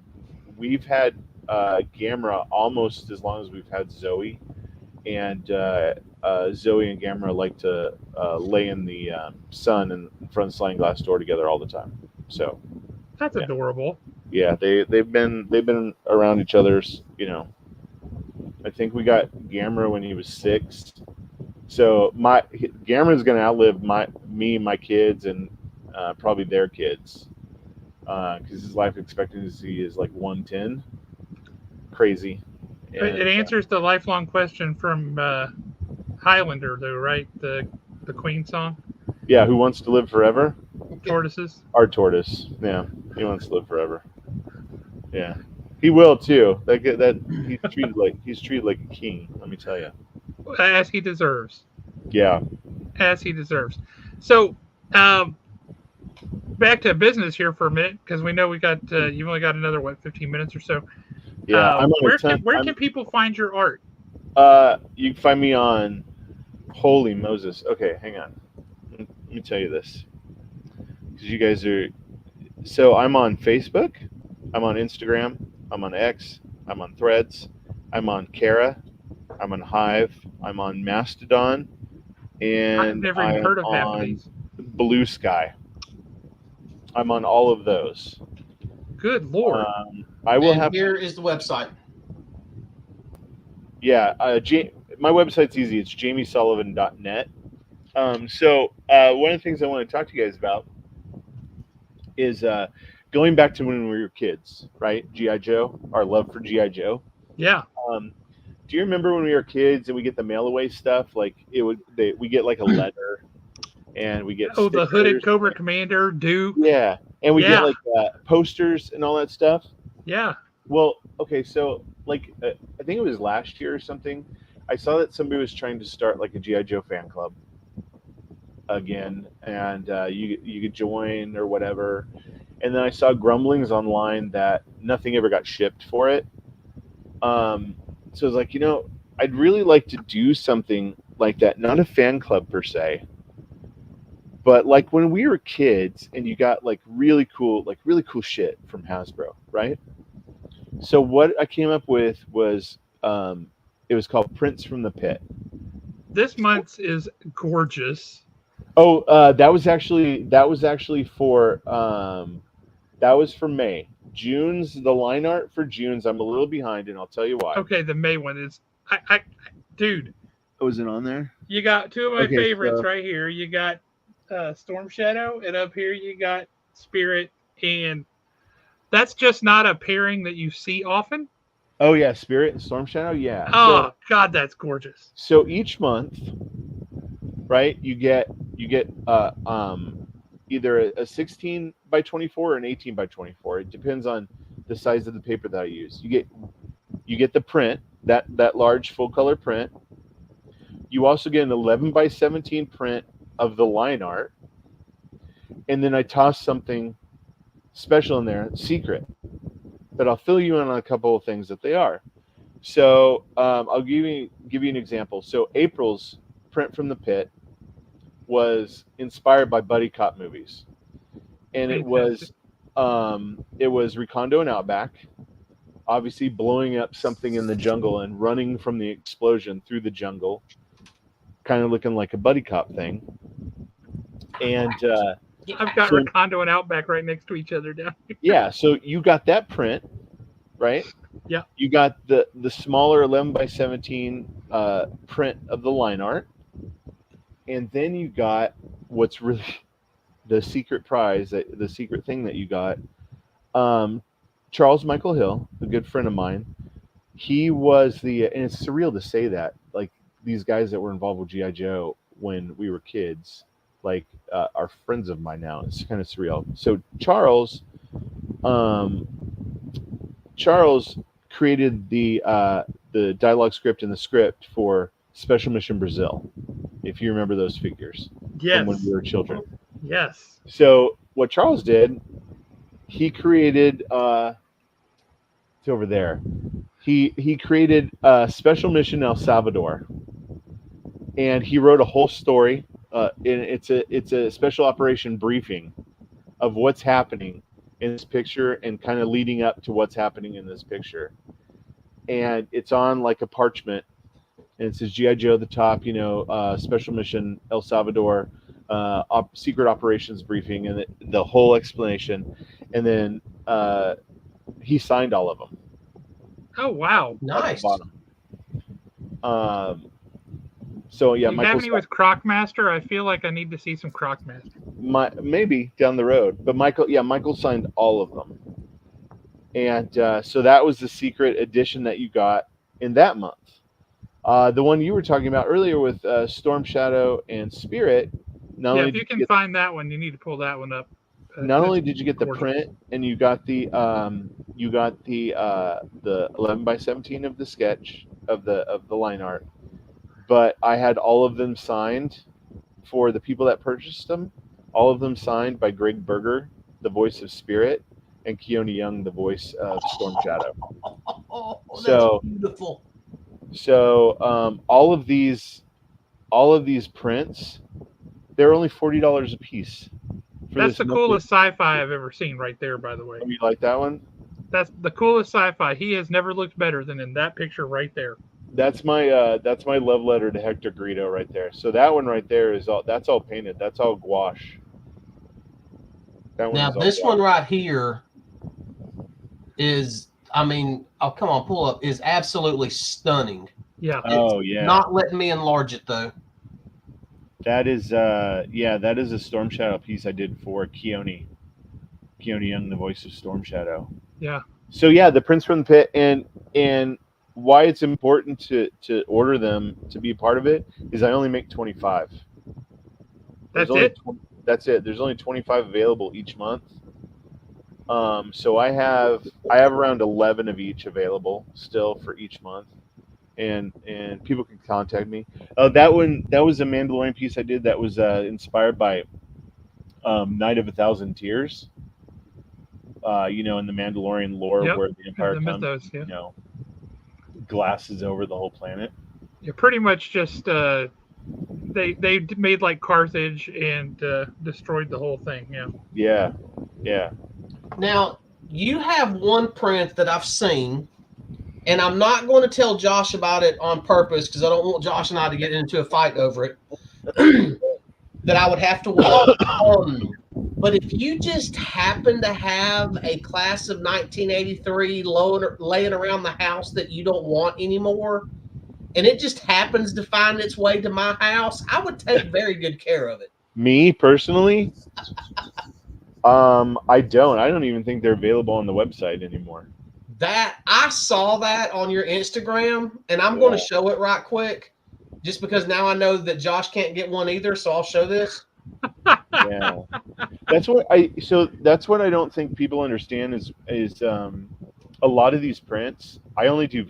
we've had Gamera almost as long as we've had Zoe, and Zoe and Gamera like to lay in the sun in front of the sliding glass door together all the time. So that's Yeah, adorable. they've been around each other's. I think we got Gamera when he was 6. So Gamera's going to outlive me, my kids, and probably their kids, because his life expectancy is like 110. Crazy. And, it answers the lifelong question from Highlander, though, right? The Queen song. Yeah, who wants to live forever? Tortoises. Our tortoise. Yeah, he wants to live forever. Yeah, he will too. He's treated like a king. Let me tell you. As he deserves. Yeah. As he deserves. So, back to business here for a minute, because we know we got you've only got another 15 minutes or so. Yeah. Where can people find your art? You can find me on. Holy Moses. Okay, hang on. Let me tell you this, because you guys are. So I'm on Facebook. I'm on Instagram. I'm on X. I'm on Threads. I'm on Kara. I'm on Hive. I'm on Mastodon, and I've never even heard of half of these. Blue Sky. I'm on all of those. Good Lord. Here is the website. Yeah, my website's easy. It's jamiesullivan.net, So one of the things I want to talk to you guys about is going back to when we were kids, right? GI Joe, our love for GI Joe. Yeah. Do you remember when we were kids and we get the mail away stuff? Like we get like a letter, and we get Oh, the hooded stickers. Cobra Commander, Duke. Yeah, and we get Yeah. like posters and all that stuff. Yeah. Well, okay, so like I think it was last year or something. I saw that somebody was trying to start like a GI Joe fan club again, and you could join or whatever. And then I saw grumblings online that nothing ever got shipped for it. So I was like, I'd really like to do something like that, not a fan club per se, but like when we were kids and you got like really cool shit from Hasbro, right? So what I came up with was it was called Prints from the Pit. This month's is gorgeous. Oh, that was actually for that was for May. June's the line art for June's. I'm a little behind, and I'll tell you why. Okay, the May one is dude. Was it on there? You got two of my Okay, favorites so- right here. You got Storm Shadow, and up here you got Spirit, and that's just not a pairing that you see often. Oh yeah, Spirit and Storm Shadow. Yeah. Oh God, that's gorgeous. So each month, right? You get either a 16 by 24 or an 18 by 24. It depends on the size of the paper that I use. You get the print, that large full color print. You also get an 11 by 17 print of the line art, and then I toss something special in there, secret, but I'll fill you in on a couple of things that they are. So I'll give you an example. So April's Print from the Pit was inspired by buddy cop movies, and it was Recondo and Outback, obviously blowing up something in the jungle and running from the explosion through the jungle, kind of looking like a buddy cop thing. And I've got so- Recondo and Outback right next to each other down here. yeah, so you got that print, right? Yeah. You got the smaller 11 by 17 print of the line art, and then you got what's really the secret prize, the secret thing that you got. Charles Michael Hill, a good friend of mine, he was and it's surreal to say that, like these guys that were involved with GI Joe when we were kids, like are friends of mine now. It's kind of surreal. So Charles created the dialogue script and the script for Special Mission Brazil, if you remember those figures from when Yes. we were children. Yes. So what Charles did, he created it's over there. He created Special Mission El Salvador, and he wrote a whole story. And it's a special operation briefing of what's happening in this picture and kind of leading up to what's happening in this picture. And it's on like a parchment, and it says GI Joe at the top. Special Mission El Salvador, secret operations briefing, and the whole explanation. And then he signed all of them. Oh wow. Nice. At the bottom. So yeah, You Michael have me with Crocmaster. I feel like I need to see some Crocmaster. maybe down the road, but Michael signed all of them, and so that was the secret edition that you got in that month. The one you were talking about earlier with Storm Shadow and Spirit. If you can find that one, you need to pull that one up. Not only did you get the gorgeous. print, and you got the 11 by 17 of the sketch of the line art, but I had all of them signed for the people that purchased them. All of them signed by Greg Berger, the voice of Spirit, and Keone Young, the voice of Storm Shadow. Oh, that's So- beautiful. So all of these prints, they're only $40 a piece. That's the coolest sci-fi I've ever seen right there, by the way. You like that one? That's the coolest sci-fi. He has never looked better than in that picture right there. That's my love letter to Hector Greedo right there. So that one right there that's all painted. That's all gouache. That one Now is all this gouache. one right here is, oh come on, pull up, is absolutely stunning. Yeah. Oh yeah. Not letting me enlarge it though. That is that is a Storm Shadow piece I did for Keone Young, the voice of Storm Shadow. Yeah. So yeah, the Prince from the Pit, and why it's important to order them to be a part of it is I only make 25. That's it. That's it. There's only 25 available each month. So I have around 11 of each available still for each month, and people can contact me. That was a Mandalorian piece I did that was inspired by Night of a Thousand Tears. In the Mandalorian lore, Yep. where the Empire The comes, mythos, yeah. Glasses over the whole planet. Yeah, pretty much just they made like Carthage and destroyed the whole thing. Yeah. Yeah. Now, you have one print that I've seen, and I'm not going to tell Josh about it on purpose because I don't want Josh and I to get into a fight over it. That I would have to watch. But if you just happen to have a class of 1983 laying around the house that you don't want anymore, and it just happens to find its way to my house, I would take very good care of it. Me personally, I don't even think they're available on the website anymore. That I saw that on your Instagram, and I'm going to show it right quick, just because now I know that Josh can't get one either, so I'll show this. Yeah, that's what I don't think people understand is a lot of these prints. I only do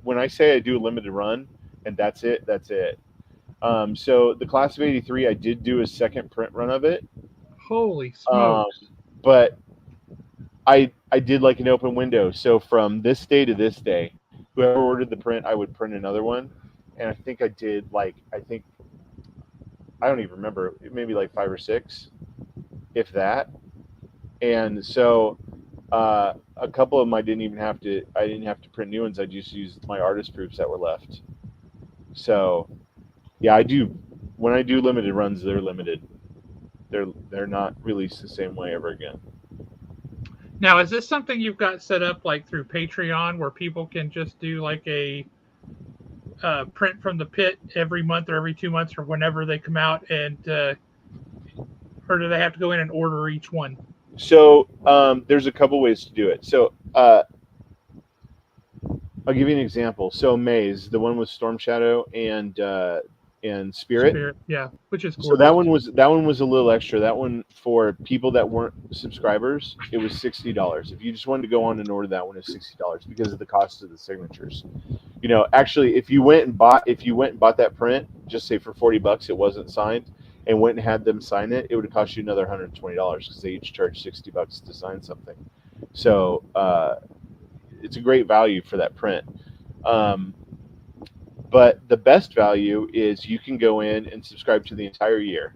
when I say I do a limited run, and that's it. So the class of '83, I did do a second print run of it. Holy smokes! But I did like an open window. So from this day to this day, whoever ordered the print, I would print another one. And I think I did I don't even remember, maybe like 5 or 6, if that. And so a couple of them I didn't have to print new ones. I just used my artist proofs that were left. So yeah, when I do limited runs, they're limited. They're not released the same way ever again. Now, is this something you've got set up like through Patreon where people can just do like a print from the pit every month or every 2 months or whenever they come out, and or do they have to go in and order each one? So there's a couple ways to do it. So I'll give you an example. So Maze, the one with Storm Shadow and Spirit. Yeah, which is gorgeous. So that one was a little extra. That one, for people that weren't subscribers, it was $60. If you just wanted to go on and order that one, it's $60 because of the cost of the signatures. Actually, if you went and bought that print, just say for $40, it wasn't signed, and went and had them sign it, it would have cost you another $120 because they each charge $60 to sign something. So it's a great value for that print. But the best value is you can go in and subscribe to the entire year.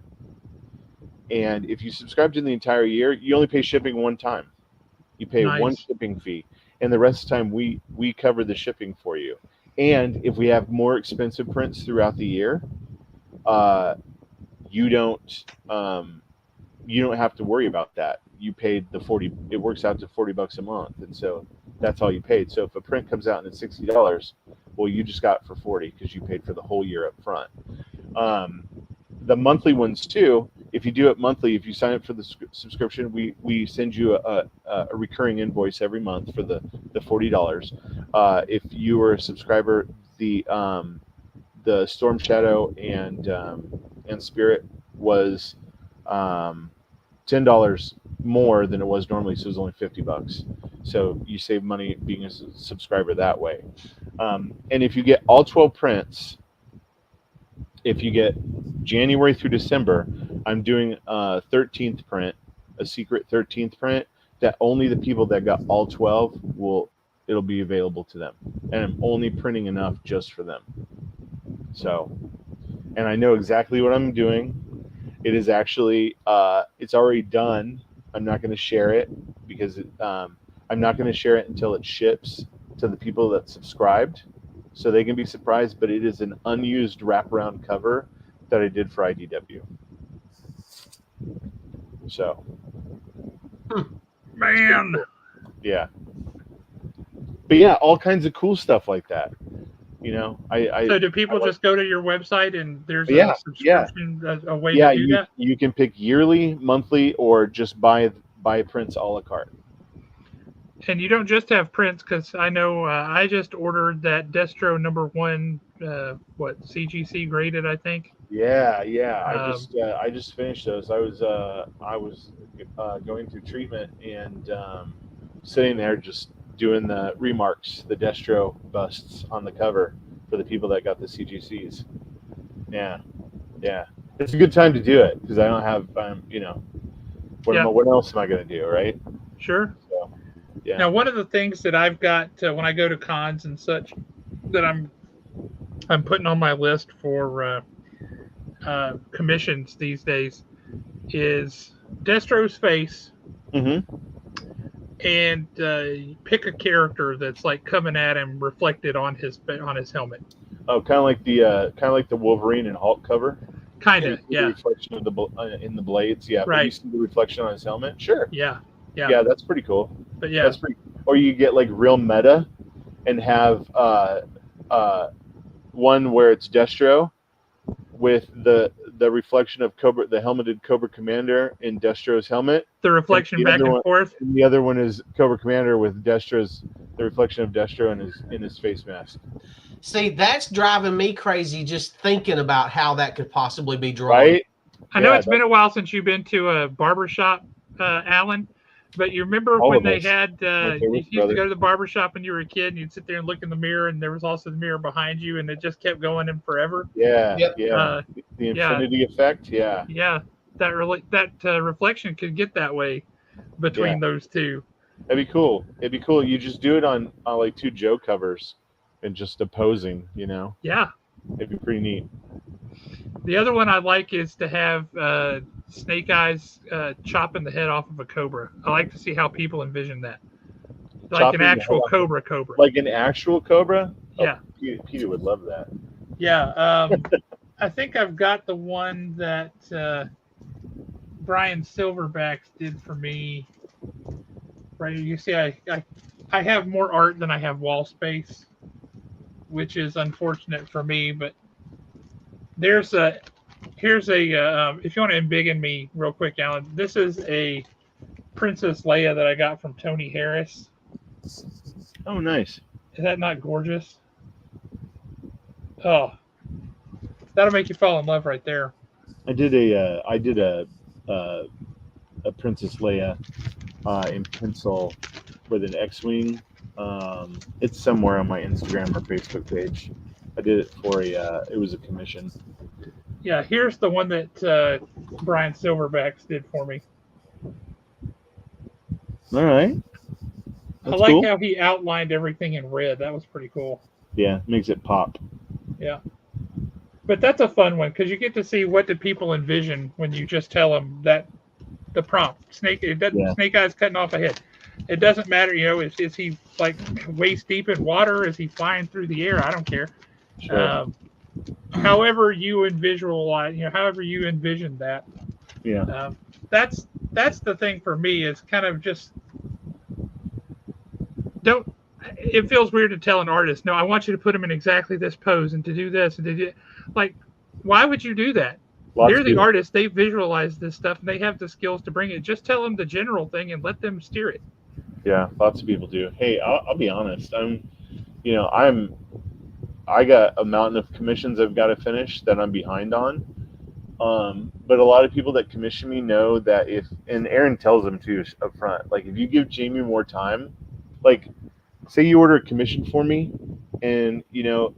And if you subscribe to the entire year, you only pay shipping one time. You pay one shipping fee, and the rest of the time we cover the shipping for you. And if we have more expensive prints throughout the year, you don't have to worry about that. You paid the 40. It works out to $40 a month, and so that's all you paid. So if a print comes out and it's $60, well, you just got it for 40 because you paid for the whole year up front. The monthly ones too. If you do it monthly, if you sign up for the subscription, we send you a recurring invoice every month for the $40. If you were a subscriber, the Storm Shadow and Spirit was $10 more than it was normally, so it was only $50. So you save money being a subscriber that way. And if you get all 12 prints, if you get January through December, I'm doing a 13th print, a secret 13th print that only the people that got all 12 it'll be available to them. And I'm only printing enough just for them. So, and I know exactly what I'm doing. It is actually, it's already done. I'm not going to share it because I'm not going to share it until it ships to the people that subscribed, so they can be surprised. But it is an unused wraparound cover that I did for IDW. So, man, yeah. But yeah, all kinds of cool stuff like that. You know, I So do people just go to your website and there's a yeah, subscription, a way yeah. to do that? You can pick yearly, monthly, or just buy prints a la carte. And you don't just have prints, because I know I just ordered that Destro #1, CGC graded, I think. Yeah. Um, I just finished those. I was going through treatment and sitting there just doing the remarks, the Destro busts on the cover for the people that got the CGCs. Yeah. It's a good time to do it because I don't have yeah, what else am I going to do, right? sure. So yeah. Now, one of the things that I've got when I go to cons and such that I'm putting on my list for commissions these days is Destro's face, Mm-hmm. and pick a character that's like coming at him reflected on his helmet. Oh, kind of like the Wolverine and Hulk cover. Kind You of, see the yeah, reflection of in the blades, yeah. But you right, see the reflection on his helmet, sure. yeah. Yeah, that's pretty cool. But yeah, That's pretty. Or you get like real meta, and have one where it's Destro with the reflection of Cobra, the helmeted Cobra Commander in Destro's helmet. the reflection back and forth. And the other one is Cobra Commander with the reflection of Destro in his face mask. See, that's driving me crazy just thinking about how that could possibly be drawn. Right? I know it's been a while since you've been to a barbershop, Alan, but you remember when they had, you used to go to the barbershop when you were a kid and you'd sit there and look in the mirror, and there was also the mirror behind you, and it just kept going in forever. Yeah, Yep. yeah. The infinity effect, yeah. Yeah, that reflection could get that way between those two. That'd be cool. You just do it on like two Joe covers and just opposing, Yeah. It'd be pretty neat. The other one I like is to have Snake Eyes chopping the head off of a cobra. I like to see how people envision that. Like Chopping an actual cobra. Like an actual cobra? Yeah. Oh, Peter would love that. Yeah. I think I've got the one that Brian Silverbacks did for me. Right, you see, I have more art than I have wall space, which is unfortunate for me. But here's a if you want to embiggen me real quick, Alan. This is a Princess Leia that I got from Tony Harris. Oh, nice. Is that not gorgeous? Oh, that'll make you fall in love right there. I did a Princess Leia in pencil with an X-wing. It's somewhere on my Instagram or Facebook page. I did it for it was a commission. Yeah, here's the one that Brian Silverbacks did for me. All right. I like how he outlined everything in red. That was pretty cool. Yeah, makes it pop. Yeah. But that's a fun one because you get to see what do people envision when you just tell them that the prompt. Snake Eyes cutting off a head. It doesn't matter, is he like waist deep in water? Is he flying through the air? I don't care. Sure. However you visualize, however you envision that. Yeah. That's the thing for me is kind of just it feels weird to tell an artist, no, I want you to put him in exactly this pose and to do this and to do, like, why would you do that? They're the artists. They visualize this stuff and they have the skills to bring it. Just tell them the general thing and let them steer it. Yeah, lots of people do. Hey, I'll be honest. I got a mountain of commissions I've got to finish that I'm behind on. But a lot of people that commission me know that and Aaron tells them too up front, like if you give Jamie more time, like say you order a commission for me and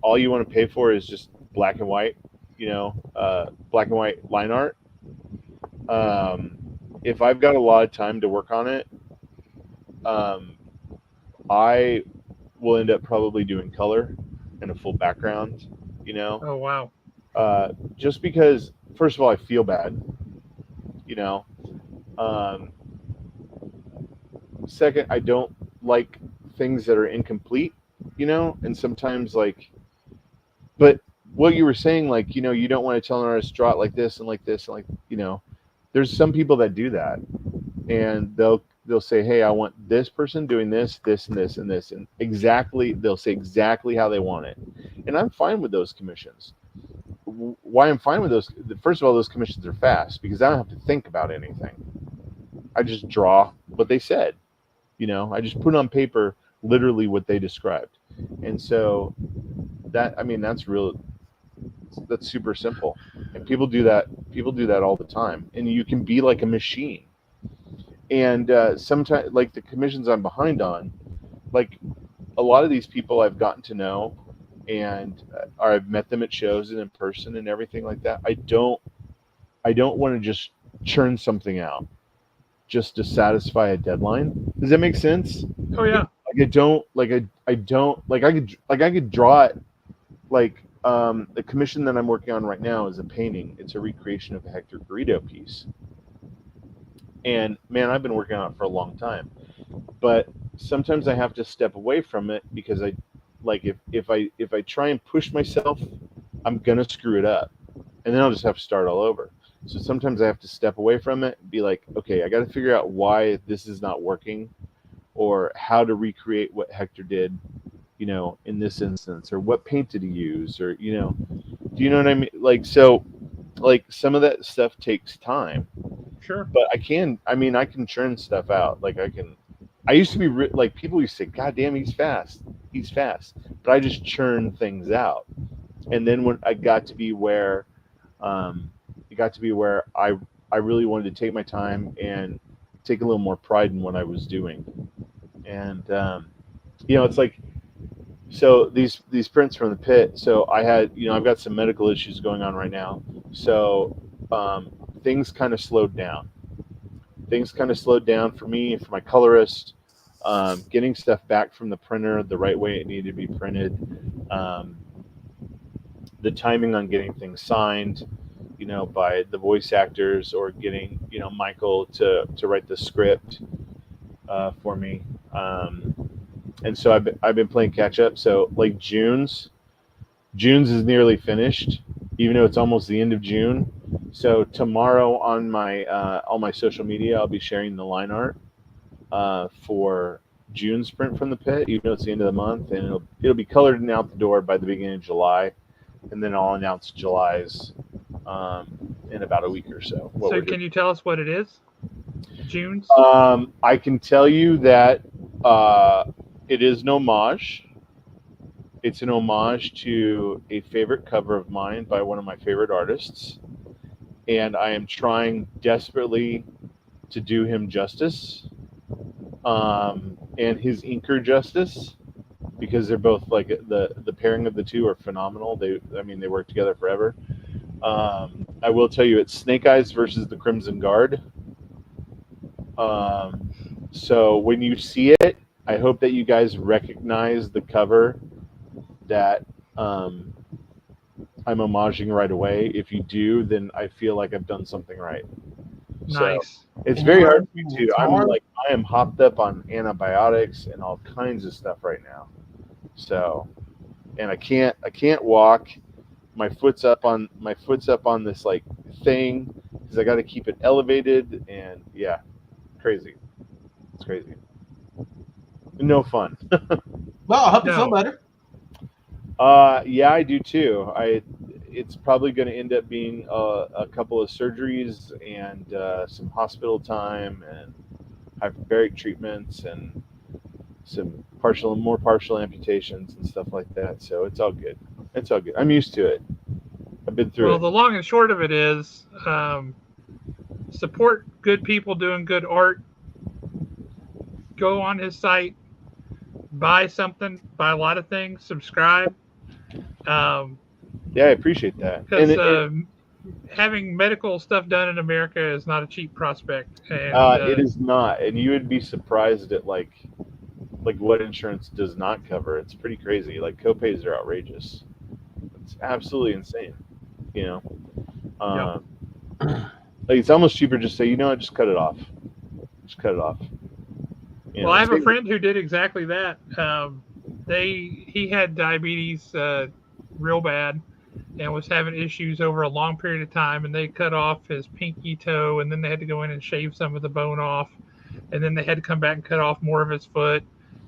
all you want to pay for is just black and white, black and white line art. If I've got a lot of time to work on it, I will end up probably doing color and a full background, Oh, wow. just because, first of all, I feel bad, second, I don't like things that are incomplete, and sometimes but what you were saying, you don't want to tell an artist draw it like this and like this and there's some people that do that and they'll say, hey, I want this person doing this, this, and this, and this, and they'll say exactly how they want it. and I'm fine with those commissions. Why I'm fine with those? First of all, those commissions are fast because I don't have to think about anything. I just draw what they said. I just put on paper literally what they described, and so that's real. That's super simple, and people do that. People do that all the time, and you can be like a machine. And sometimes, like the commissions I'm behind on, like a lot of these people I've gotten to know, and I've met them at shows and in person and everything like that. I don't want to just churn something out just to satisfy a deadline. Does that make sense? Oh yeah. Like I could draw it. Like the commission that I'm working on right now is a painting. It's a recreation of a Hector Garrido piece. And man, I've been working on it for a long time. But sometimes I have to step away from it because if I try and push myself, I'm gonna screw it up. And then I'll just have to start all over. So sometimes I have to step away from it and be like, okay, I got to figure out why this is not working, or how to recreate what Hector did, in this instance, or what paint did he use, or do you know what I mean? Like, so, like some of that stuff takes time, Sure. but I can churn stuff out. Like I used to be like people used to say, God damn, he's fast, but I just churn things out. And then when I got to be where, I really wanted to take my time and take a little more pride in what I was doing. And it's like, so these prints from the pit. So I had, I've got some medical issues going on right now. So things kind of slowed down. Things kind of slowed down for me, for my colorist. Getting stuff back from the printer the right way it needed to be printed. The timing on getting things signed, by the voice actors, or getting, Michael to write the script for me. And so I've been playing catch up. So like June's is nearly finished, even though it's almost the end of June. So tomorrow on my all my social media, I'll be sharing the line art for June's print from the pit, even though it's the end of the month, and it'll be colored and out the door by the beginning of July, and then I'll announce July's in about a week or so. So can you tell us what it is? June's? I can tell you that it is an homage. It's an homage to a favorite cover of mine by one of my favorite artists, and I am trying desperately to do him justice, and his inker justice, because they're both like the pairing of the two are phenomenal. They work together forever. I will tell you, it's Snake Eyes versus the Crimson Guard. So when you see it, I hope that you guys recognize the cover that I'm homaging right away. If you do, then I feel like I've done something right. Nice. So it's very hard for me too. I am hopped up on antibiotics and all kinds of stuff right now. So, and I can't walk. My foot's up on this like thing because I got to keep it elevated, and yeah, crazy. It's crazy. No fun. Well, I hope you feel better. Yeah, I do too. It's probably going to end up being a couple of surgeries and some hospital time and hyperbaric treatments and some more partial amputations and stuff like that. So it's all good. It's all good. I'm used to it. I've been through it. Well, the long and short of it is support good people doing good art. Go on his site, buy something, buy a lot of things, subscribe. Yeah, I appreciate that. Because having medical stuff done in America is not a cheap prospect. And, it is not, and you would be surprised at like what insurance does not cover. It's pretty crazy. Like copays are outrageous. It's absolutely insane. Yep. Like it's almost cheaper just say, just cut it off. Just cut it off. Well, I have a friend who did exactly that. He had diabetes real bad and was having issues over a long period of time, and they cut off his pinky toe, and then they had to go in and shave some of the bone off, and then they had to come back and cut off more of his foot,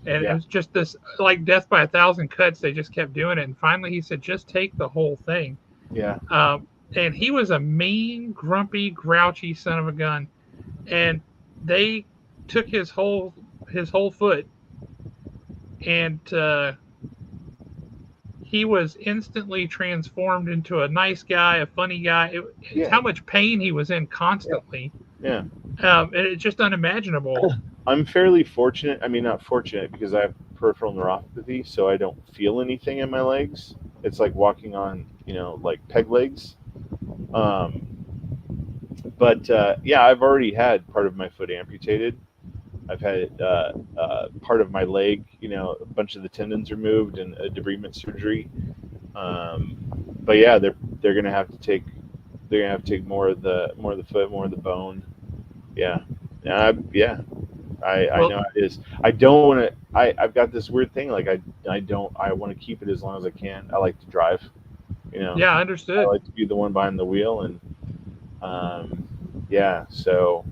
And it Yeah. was just this like death by 1,000 cuts. They just kept doing it, and finally he said, "Just take the whole thing." Yeah. And he was a mean, grumpy, grouchy son of a gun. And they took his whole foot, and he was instantly transformed into a nice guy, a funny guy. It's Yeah. how much pain he was in constantly. Yeah. And it's just unimaginable. I'm fairly fortunate. I mean, not fortunate because I have peripheral neuropathy, so I don't feel anything in my legs. It's like walking on, like peg legs. Um, but yeah, I've already had part of my foot amputated. I've had part of my leg, a bunch of the tendons removed and a debridement surgery. Um, but yeah, they're gonna have to take more of the foot, more of the bone. Yeah, yeah. I Well, know it is. I don't want to. I've got this weird thing. Like I don't. I want to keep it as long as I can. I like to drive. yeah, I understood. like to be the one behind the wheel, and yeah. So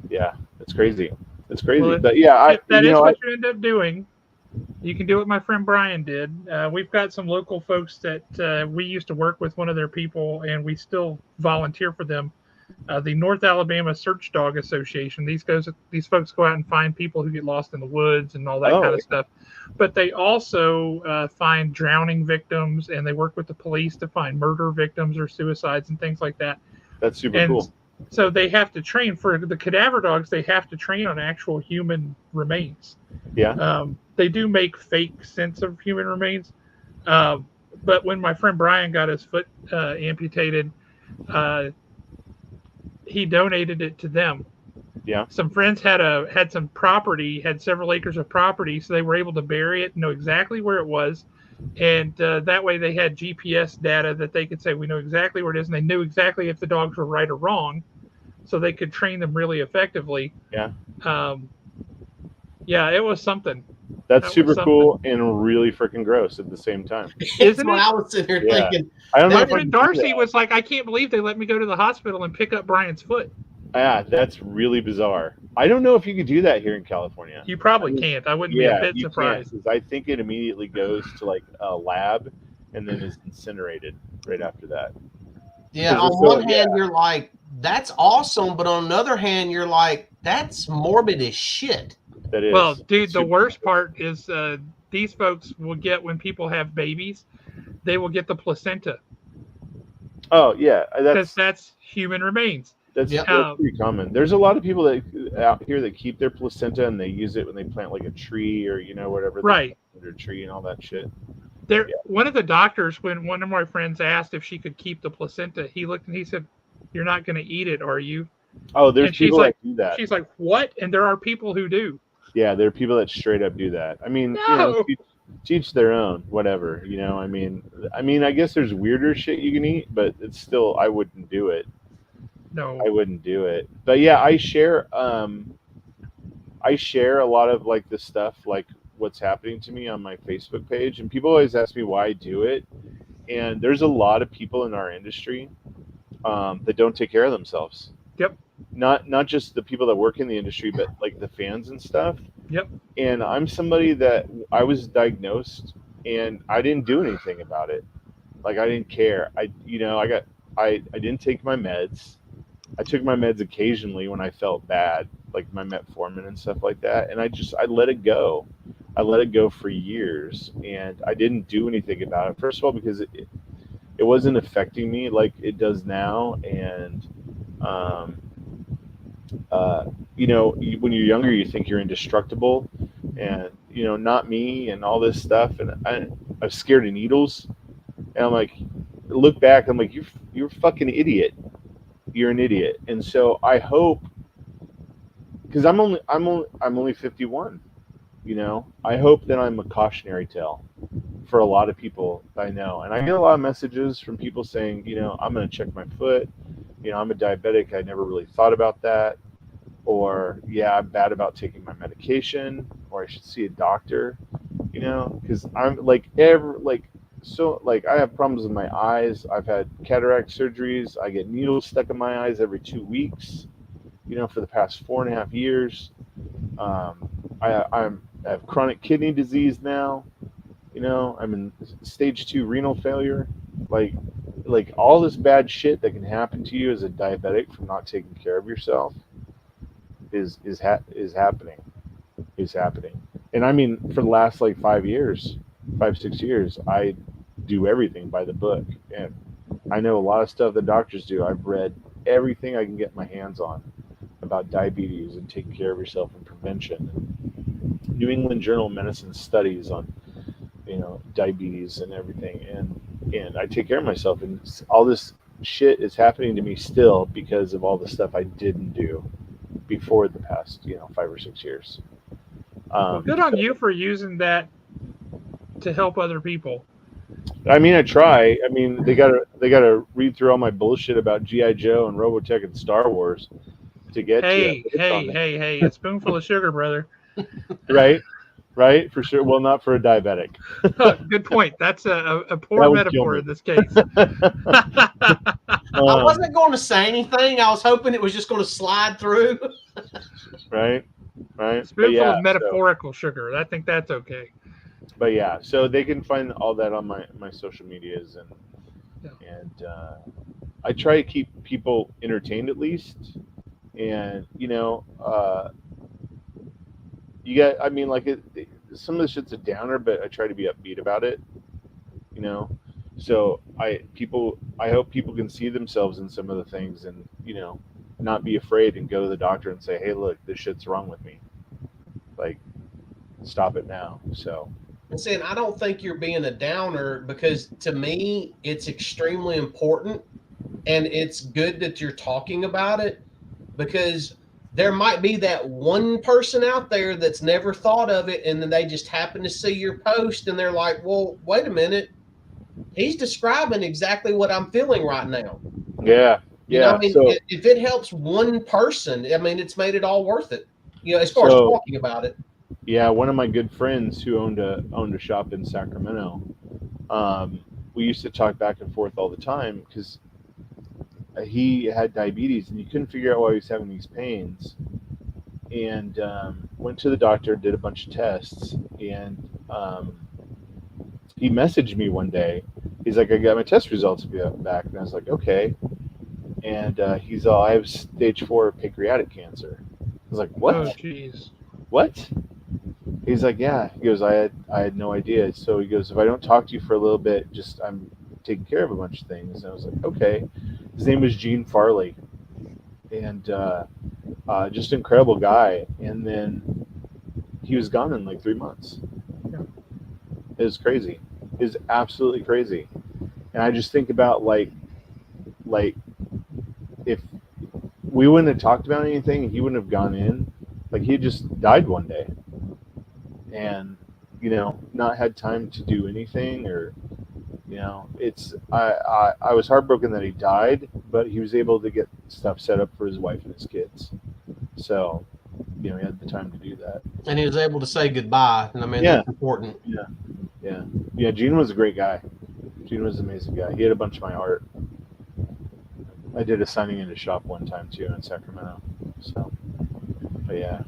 yeah, it's crazy. It's crazy. Well, But yeah, if that is what you end up doing, you can do what my friend Brian did. We've got some local folks that we used to work with, one of their people, and we still volunteer for them. The North Alabama Search Dog Association. These folks go out and find people who get lost in the woods and all that kind of stuff. But they also find drowning victims, and they work with the police to find murder victims or suicides and things like that. that's super And cool. so they have to train for the cadaver dogs. They have to train on actual human remains. Yeah. They do make fake sense of human remains. But when my friend Brian got his foot amputated, uh, he donated it to them. Yeah. Some friends had some property, had several acres of property, so they were able to bury it, know exactly where it was, and that way they had GPS data that they could say we know exactly where it is, and they knew exactly if the dogs were right or wrong, so they could train them really effectively. Yeah. Yeah, it was something. That's That super was something. cool and really freaking gross at the same time. Isn't it? I was sitting here Yeah. thinking, I don't know That if My I friend can do Darcy that. was like, I can't believe they let me go to the hospital and pick up Brian's foot. Yeah, that's really bizarre. I don't know if you could do that here in California. You probably I mean, can't. I wouldn't be a bit you surprised. can't, 'cause I think it immediately goes to like a lab and then is incinerated right after that. yeah, 'Cause on it's one so- hand, you're like, that's awesome. But on another hand, you're like, that's morbid as shit. That is. Well, dude, the super- worst part is these folks will get, when people have babies, they will get the placenta Oh yeah, because that's human remains. that's Yep. pretty common. There's a lot of people that out here that keep their placenta and they use it when they plant like a tree or whatever. They Right. plant under a tree and all that shit. One of the doctors, when one of my friends asked if she could keep the placenta, he looked and he said, "You're not going to eat it, are you?" Oh, there's And she's people like- that do that. She's like, "What?" And there are people who do. Yeah, there are people that straight up do that. I mean, No. teach their own, whatever. I mean, I guess there's weirder shit you can eat, but it's still, I wouldn't do it. No. I wouldn't do it. But yeah, I share a lot of like this stuff, like what's happening to me on my Facebook page, and people always ask me why I do it. And there's a lot of people in our industry that don't take care of themselves. Yep. Not just the people that work in the industry, but like the fans and stuff. Yep. And I'm somebody that I was diagnosed and I didn't do anything about it. Like I didn't care. I didn't take my meds. I took my meds occasionally when I felt bad, like my metformin and stuff like that. And I let it go. I let it go for years and I didn't do anything about it. First of all, because it wasn't affecting me like it does now. And, when you're younger, you think you're indestructible and, not me and all this stuff. And I'm scared of needles. And I'm like, look back, I'm like, you're a fucking idiot. You're an idiot. And so I hope, because I'm only 51, I hope that I'm a cautionary tale for a lot of people I know. And I get a lot of messages from people saying, I'm going to check my foot. I'm a diabetic. I never really thought about that. Or, yeah, I'm bad about taking my medication, or I should see a doctor, because I'm like, I have problems with my eyes. I've had cataract surgeries. I get needles stuck in my eyes every 2 weeks, for the past 4.5 years. I'm I have chronic kidney disease now. I'm in stage 2 renal failure. Like, all this bad shit that can happen to you as a diabetic from not taking care of yourself is happening. Is happening. And I mean, for the last like 6 years, I do everything by the book, and I know a lot of stuff that doctors do. I've read everything I can get my hands on about diabetes and taking care of yourself and prevention. New England Journal of Medicine studies on diabetes and everything, and I take care of myself, and all this shit is happening to me still because of all the stuff I didn't do before the past 5 or 6 years. Well, good on you for using that to help other people. I mean, I try. I mean, they gotta read through all my bullshit about G.I. Joe and Robotech and Star Wars to get Hey, to a spoonful of sugar, brother. Right, for sure. Well, not for a diabetic. Good point. That's a poor metaphor in this case. I wasn't going to say anything. I was hoping it was just going to slide through. Right. Spoonful of metaphorical sugar. I think that's okay. But yeah, so they can find all that on my social medias, and I try to keep people entertained at least. And I mean, like some of the shit's a downer, but I try to be upbeat about it. So I hope people can see themselves in some of the things, and not be afraid and go to the doctor and say, hey, look, this shit's wrong with me. Like, stop it now. So. And saying, I don't think you're being a downer, because to me, it's extremely important, and it's good that you're talking about it, because there might be that one person out there that's never thought of it, and then they just happen to see your post and they're like, well, wait a minute, he's describing exactly what I'm feeling right now. Yeah. I mean, so, if it helps one person, I mean, it's made it all worth it, as far as talking about it. Yeah, one of my good friends who owned a shop in Sacramento, we used to talk back and forth all the time, because he had diabetes and you couldn't figure out why he was having these pains, and went to the doctor, did a bunch of tests, and he messaged me one day. He's like, I got my test results back, and I was like, okay. And he's all, I have stage 4 pancreatic cancer. I was like, what? Oh, jeez. What? He's like, yeah. He goes, I had no idea. So he goes, if I don't talk to you for a little bit, I'm taking care of a bunch of things. And I was like, okay. His name was Gene Farley, and just an incredible guy. And then he was gone in like 3 months. It was crazy. It was absolutely crazy. And I just think about like if we wouldn't have talked about anything, he wouldn't have gone in. Like, he just died one day, and not had time to do anything, or it's I was heartbroken that he died, but he was able to get stuff set up for his wife and his kids, so he had the time to do that, and he was able to say goodbye. And I mean, that's important. Yeah. Gene was a great guy. Gene was an amazing guy. He had a bunch of my art. I did a signing in his shop one time too in Sacramento. So, but yeah.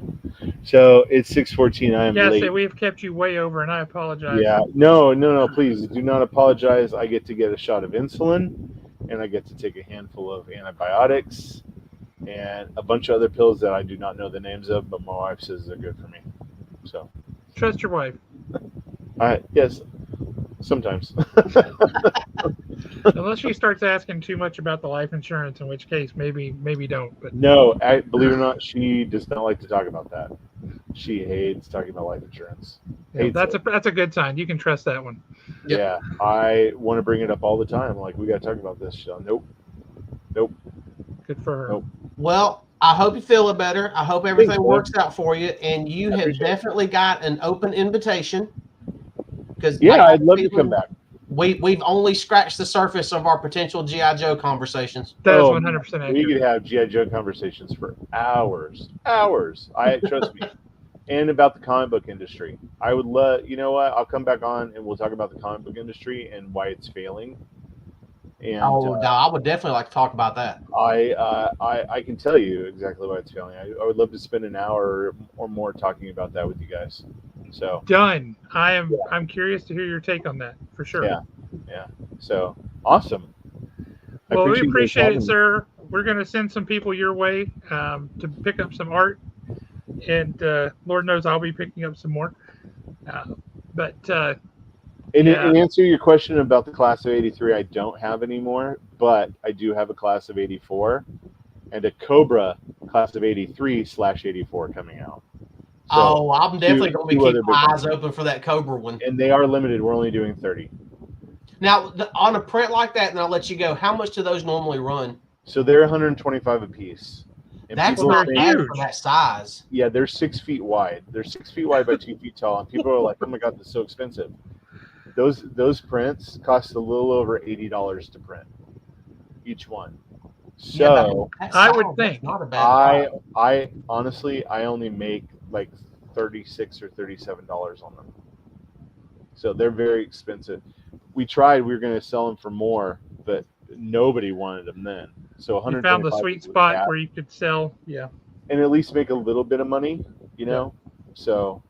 So it's 6:14. I am late. Yes, we've kept you way over, and I apologize. Yeah. No. Please do not apologize. I get to get a shot of insulin, and I get to take a handful of antibiotics, and a bunch of other pills that I do not know the names of, but my wife says they're good for me. So. Trust your wife. Yes. Sometimes. Unless she starts asking too much about the life insurance, in which case maybe don't. But no, believe it or not, she does not like to talk about that. She hates talking about life insurance. Yeah, that's a good sign. You can trust that one. Yep. Yeah, I want to bring it up all the time. Like, we got to talk about this. So, nope. Good for her. Nope. Well, I hope you feel it better. I hope everything works out for you, and you have definitely got an open invitation. Because I'd love to come back. We've only scratched the surface of our potential G.I. Joe conversations. That is 100% accurate. We could have G.I. Joe conversations for hours. Trust me. And about the comic book industry. I would love, you know what? I'll come back on and we'll talk about the comic book industry and why it's failing. And I would definitely like to talk about that. I can tell you exactly why it's failing. I would love to spend an hour or more talking about that with you guys. So Done. I'm curious to hear your take on that for sure. yeah. So awesome. Well, we you guys appreciate it, having me. sir. We're going to send some people your way to pick up some art, and Lord knows I'll be picking up some more. But In yeah, answer to your question about the class of '83, I don't have anymore, but I do have a class of '84 and a Cobra class of '83/84 coming out. So I'm definitely going to be two other keeping big my ones. eyes open for that Cobra one. And they are limited. We're only doing 30. Now, on a print like that, and I'll let you go, how much do those normally run? So they're 125 a piece. And That's people not think, bad huge. for that size. yeah, they're 6 feet wide. They're 6 feet wide by 2 feet tall. And people are like, oh my God, that's so expensive. Those prints cost a little over $80 to print, each one. So That I size, would that's think. not a bad size. I honestly, I only make like $36 or $37 on them. So they're very expensive. We were going to sell them for more, but nobody wanted them then. So You found the 125 sweet was spot that, where you could sell. Yeah. and at least make a little bit of money, you know. So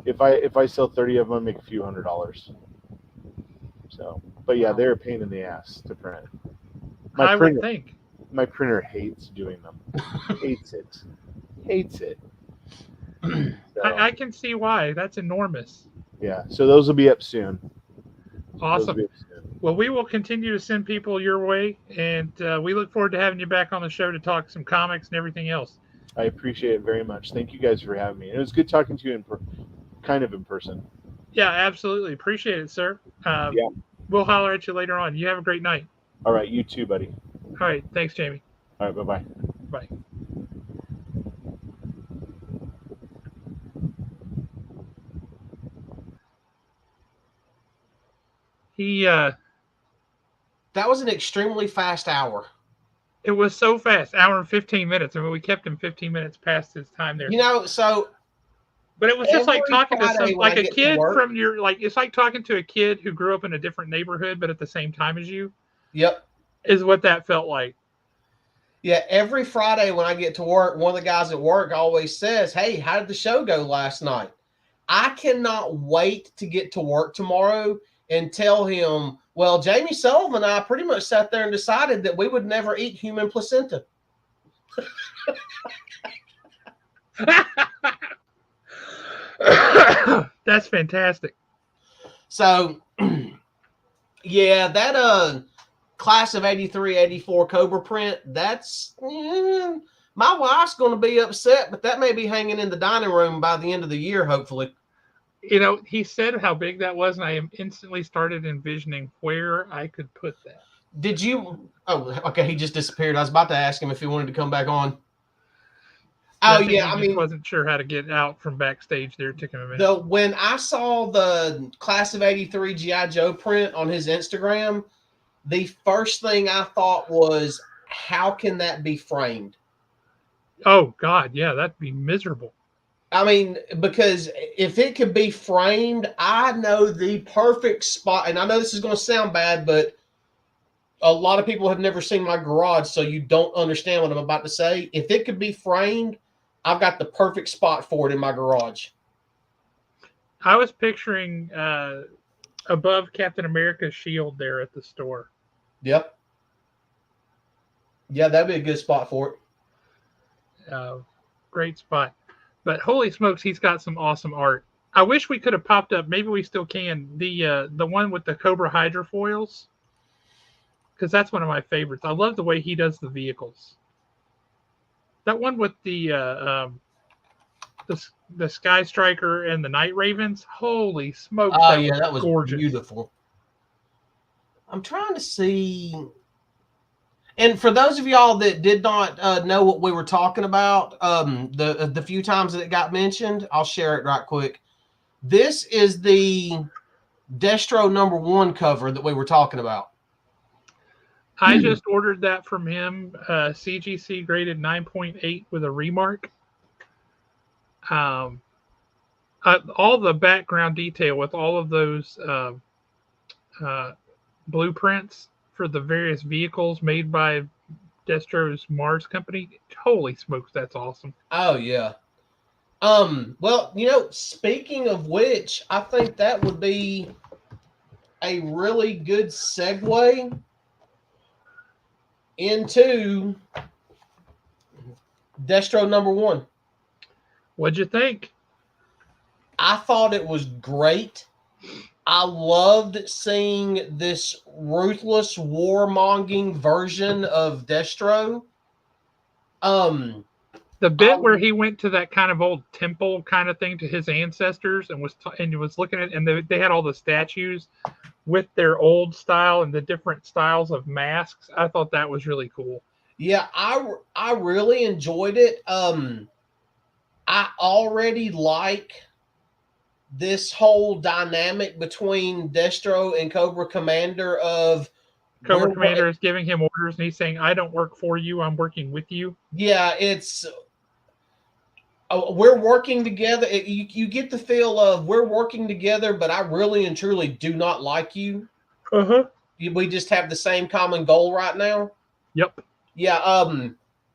if I sell 30 of them, I make a few $100s. So, but yeah, they're a pain in the ass to print. I would think. My printer hates doing them. Hates it. So, I can see why. That's enormous. yeah. So those will be up soon. Awesome. Well, we will continue to send people your way, and we look forward to having you back on the show to talk some comics and everything else. I appreciate it very much. Thank you guys for having me. It was good talking to you in person. Yeah, absolutely. Appreciate it, sir. Yeah. We'll holler at you later on. You have a great night. All right. You too, buddy. All right. Thanks, Jamie. All right. Bye-bye. Bye. That was an extremely fast hour. It was so fast, hour and 15 minutes. I mean, we kept him 15 minutes past his time there. But it was just like talking to a kid from it's like talking to a kid who grew up in a different neighborhood, but at the same time as you. Yep. Is what that felt like. Yeah, every Friday when I get to work, one of the guys at work always says, "Hey, how did the show go last night?" I cannot wait to get to work tomorrow and tell him, well, Jamie Sullivan and I pretty much sat there and decided that we would never eat human placenta. That's fantastic. So, yeah, that class of 83, 84 Cobra print, that's my wife's going to be upset, but that may be hanging in the dining room by the end of the year, hopefully. You know, he said how big that was, and I instantly started envisioning where I could put that. Did you? Oh, okay. He just disappeared. I was about to ask him if he wanted to come back on. I wasn't sure how to get out from backstage there. It took him a minute. When I saw the class of 83 G.I. Joe print on his Instagram, the first thing I thought was, how can that be framed? Oh, God. Yeah, that'd be miserable. I mean, because if it could be framed, I know the perfect spot. And I know this is going to sound bad, but a lot of people have never seen my garage, so you don't understand what I'm about to say. If it could be framed, I've got the perfect spot for it in my garage. I was picturing above Captain America's shield there at the store. Yep. Yeah, that'd be a good spot for it. Great spot. But holy smokes, he's got some awesome art. I wish we could have popped up. Maybe we still can. The one with the Cobra hydrofoils, because that's one of my favorites. I love the way he does the vehicles. That one with the Sky Striker and the Night Ravens. Holy smokes! Oh yeah, that was gorgeous. Beautiful. I'm trying to see. And for those of y'all that did not know what we were talking about, the few times that it got mentioned, I'll share it right quick. This is the Destro #1 cover that we were talking about. I just ordered that from him, CGC graded 9.8 with a remark. All the background detail with all of those blueprints for the various vehicles made by Destro's Mars company. Holy smokes, that's awesome. Oh, yeah. Well, speaking of which, I think that would be a really good segue into Destro #1. What'd you think? I thought it was great. I loved seeing this ruthless warmongering version of Destro. The bit where he went to that kind of old temple kind of thing to his ancestors and was looking at, and they had all the statues with their old style and the different styles of masks. I thought that was really cool. Yeah, I really enjoyed it. I already like this whole dynamic between Destro and Cobra Commander of Cobra Commander is giving him orders and he's saying, I don't work for you, I'm working with you. Yeah, it's we're working together. You get the feel of we're working together, but I really and truly do not like you. Uh-huh. We just have the same common goal right now. Yep. Yeah,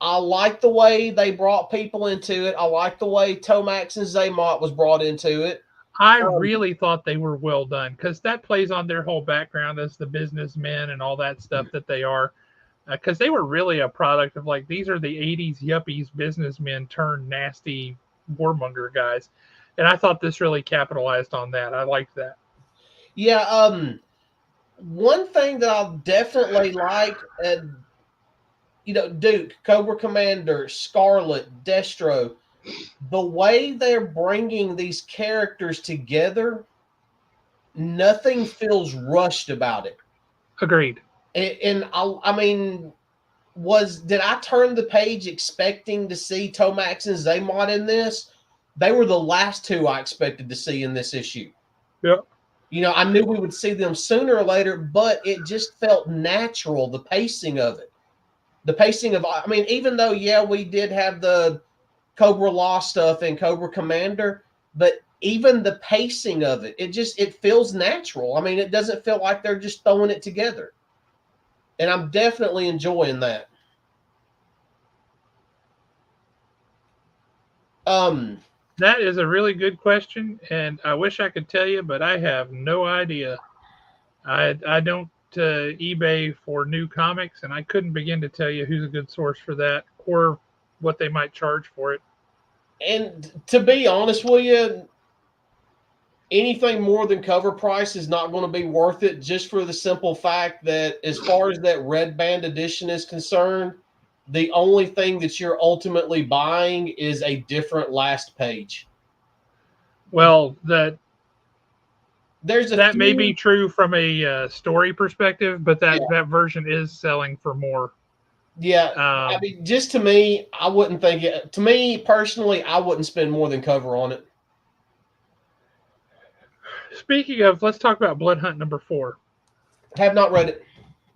I like the way they brought people into it. I like the way Tomax and Zaymot was brought into it. I really thought they were well done because that plays on their whole background as the businessmen and all that stuff that they are. Because they were really a product of like, these are the 80s yuppies businessmen turned nasty warmonger guys. And I thought this really capitalized on that. I liked that. Yeah, one thing that I'll definitely like, Duke, Cobra Commander, Scarlet, Destro, the way they're bringing these characters together, nothing feels rushed about it. Agreed. And I mean, did I turn the page expecting to see Tomax and Zaymot in this? They were the last two I expected to see in this issue. Yep. I knew we would see them sooner or later, but it just felt natural, the pacing of it. The pacing of, I mean, even though, yeah, we did have the Cobra Law stuff and Cobra Commander, but even the pacing of it, it feels natural. I mean, it doesn't feel like they're just throwing it together. And I'm definitely enjoying that. That is a really good question, and I wish I could tell you, but I have no idea. I don't eBay for new comics, and I couldn't begin to tell you who's a good source for that or what they might charge for it. And to be honest with you, anything more than cover price is not going to be worth it, just for the simple fact that as far as that red band edition is concerned, the only thing that you're ultimately buying is a different last page. Well, that may be true from a story perspective, but that version is selling for more. Yeah, I mean, just to me, I wouldn't think it. To me personally, I wouldn't spend more than cover on it. Speaking of, let's talk about Blood Hunt #4. Have not read it.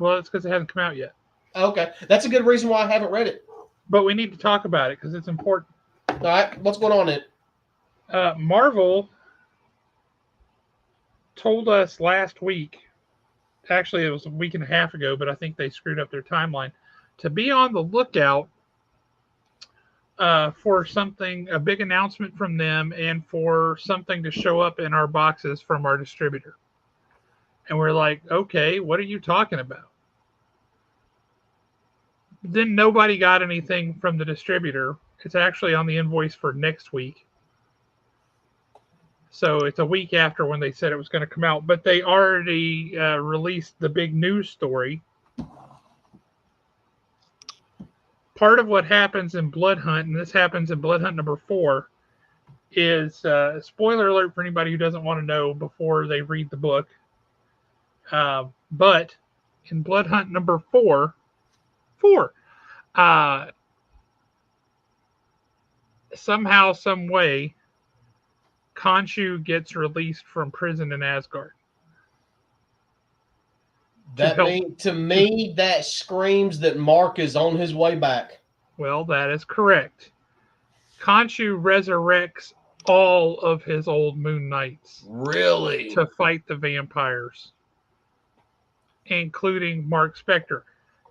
Well, it's because it hasn't come out yet. Okay, that's a good reason why I haven't read it. But we need to talk about it because it's important. All right, what's going on in it? Marvel told us last week, actually it was a week and a half ago, but I think they screwed up their timeline, to be on the lookout for something, a big announcement from them, and for something to show up in our boxes from our distributor. And we're like, okay, what are you talking about? Then nobody got anything from the distributor. It's actually on the invoice for next week. So it's a week after when they said it was going to come out. But they already released the big news story. Part of what happens in Blood Hunt, and this happens in Blood Hunt #4, is spoiler alert for anybody who doesn't want to know before they read the book. But in Blood Hunt #4, somehow, some way, Khonshu gets released from prison in Asgard. To me, that screams that Mark is on his way back. Well, that is correct. Khonshu resurrects all of his old Moon Knights. Really? To fight the vampires, including Mark Spector.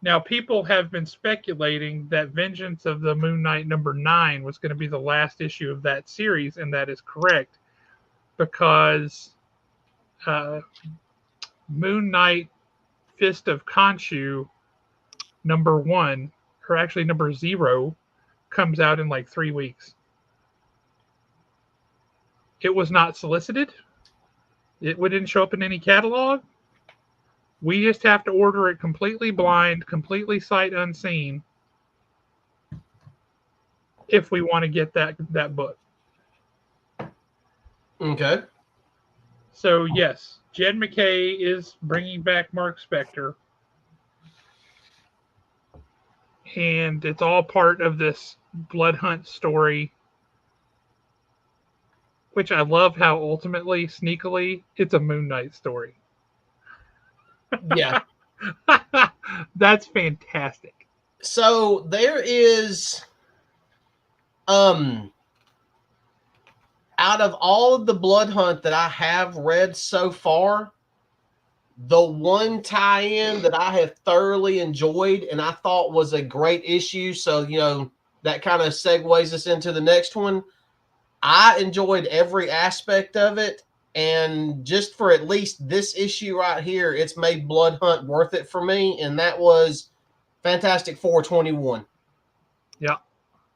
Now, people have been speculating that Vengeance of the Moon Knight #9 was going to be the last issue of that series, and that is correct because Moon Knight Fist of Khonshu #1, or actually #0, comes out in like 3 weeks. It was not solicited. It didn't show up in any catalog. We just have to order it completely blind, completely sight unseen, if we want to get that book. Okay. So yes, Jed MacKay is bringing back Mark Spector, and it's all part of this Blood Hunt story, which I love how ultimately, sneakily, it's a Moon Knight story. Yeah. That's fantastic. So there is, out of all of the Blood Hunt that I have read so far, the one tie-in that I have thoroughly enjoyed and I thought was a great issue, so that kind of segues us into the next one. I enjoyed every aspect of it, and just for at least this issue right here, it's made Blood Hunt worth it for me, and that was Fantastic Four 21. Yeah.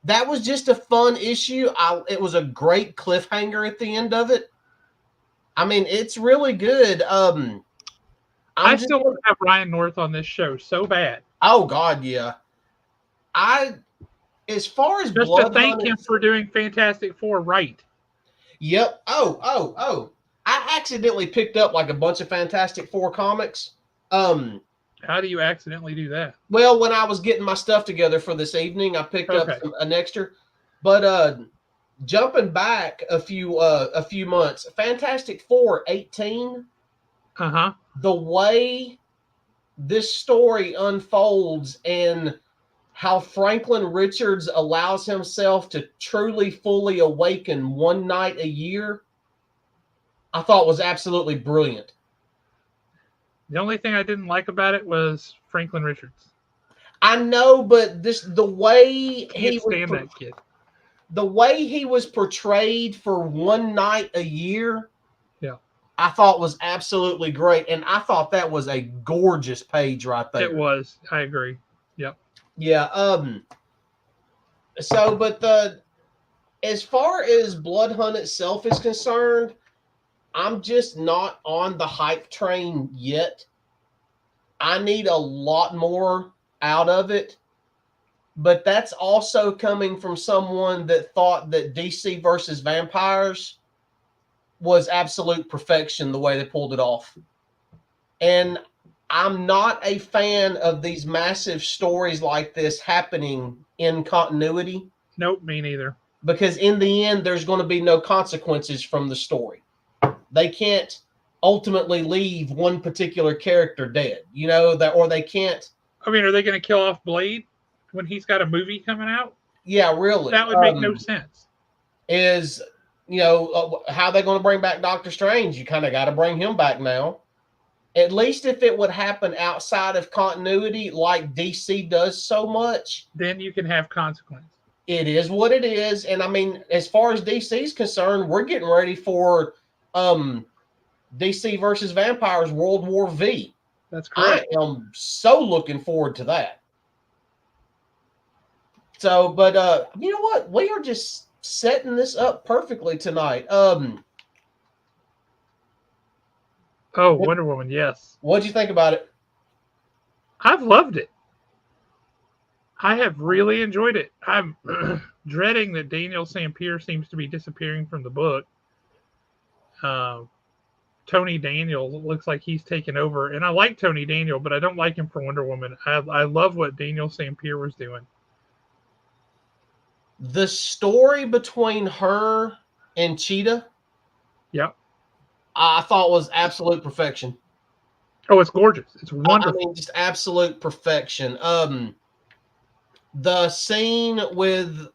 That was just a fun issue. It was a great cliffhanger at the end of it. I mean, it's really good. I still want to have Ryan North on this show so bad. Oh God, yeah. As far as just Blood to thank Hunt, him for doing Fantastic Four right. Yep. Oh. I accidentally picked up like a bunch of Fantastic Four comics. How do you accidentally do that? Well, when I was getting my stuff together for this evening, I picked up an extra. But jumping back a few months, Fantastic Four 18. Uh-huh. The way this story unfolds and how Franklin Richards allows himself to truly fully awaken one night a year, I thought was absolutely brilliant. The only thing I didn't like about it was Franklin Richards. I know, but the way that kid. The way he was portrayed for one night a year, yeah, I thought was absolutely great, and I thought that was a gorgeous page right there. It was. I agree. Yep. Yeah. So, but as far as Blood Hunt itself is concerned, I'm just not on the hype train yet. I need a lot more out of it. But that's also coming from someone that thought that DC versus Vampires was absolute perfection the way they pulled it off. And I'm not a fan of these massive stories like this happening in continuity. Nope, me neither. Because in the end, there's going to be no consequences from the story. They can't ultimately leave one particular character dead, or they can't. I mean, are they going to kill off Blade when he's got a movie coming out? Yeah, really. That would make no sense. Is, how they're going to bring back Doctor Strange? You kind of got to bring him back now. At least if it would happen outside of continuity like DC does so much. Then you can have consequence. It is what it is. And I mean, as far as DC is concerned, we're getting ready for DC versus Vampires World War V. That's correct. I am so looking forward to that. So, but you know what? We are just setting this up perfectly tonight. Wonder Woman, yes. What'd you think about it? I've loved it. I have really enjoyed it. I'm dreading that Daniel Sampier seems to be disappearing from the book. Tony Daniel looks like he's taken over, and I like Tony Daniel, but I don't like him for Wonder Woman. I love what Daniel Sampier was doing. The story between her and Cheetah, yep, I thought was absolute perfection. Oh, it's gorgeous. It's wonderful. I mean, just absolute perfection. The scene with,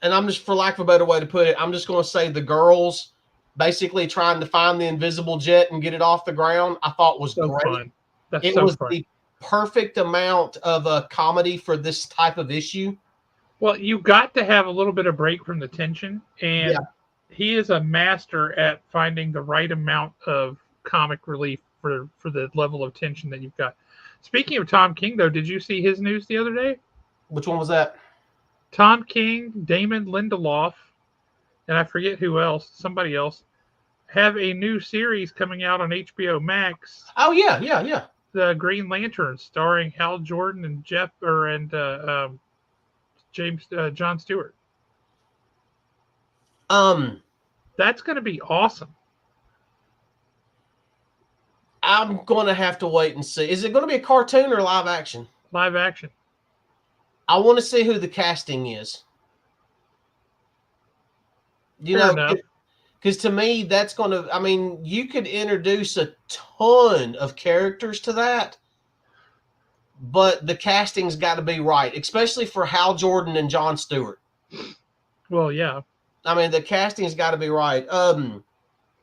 and I'm just, for lack of a better way to put it, I'm just going to say the girls basically trying to find the invisible jet and get it off the ground, I thought was so great. Fun. That's so fun. perfect amount of a comedy for this type of issue. Well, you got to have a little bit of break from the tension, and Yeah. he is a master at finding the right amount of comic relief for the level of tension that you've got. Speaking of Tom King, though, did you see his news the other day? Which one was that? Tom King, Damon Lindelof, and I forget who else, somebody else, have a new series coming out on HBO Max. Oh yeah. The Green Lantern, starring Hal Jordan and John Stewart. That's going to be awesome. I'm gonna have to wait and see. Is it going to be a cartoon or live action? Live action. I want to see who the casting is. Fair enough. Because to me, that's going to. I mean, you could introduce a ton of characters to that, but the casting's got to be right, especially for Hal Jordan and John Stewart. Well, yeah. I mean, the casting's got to be right.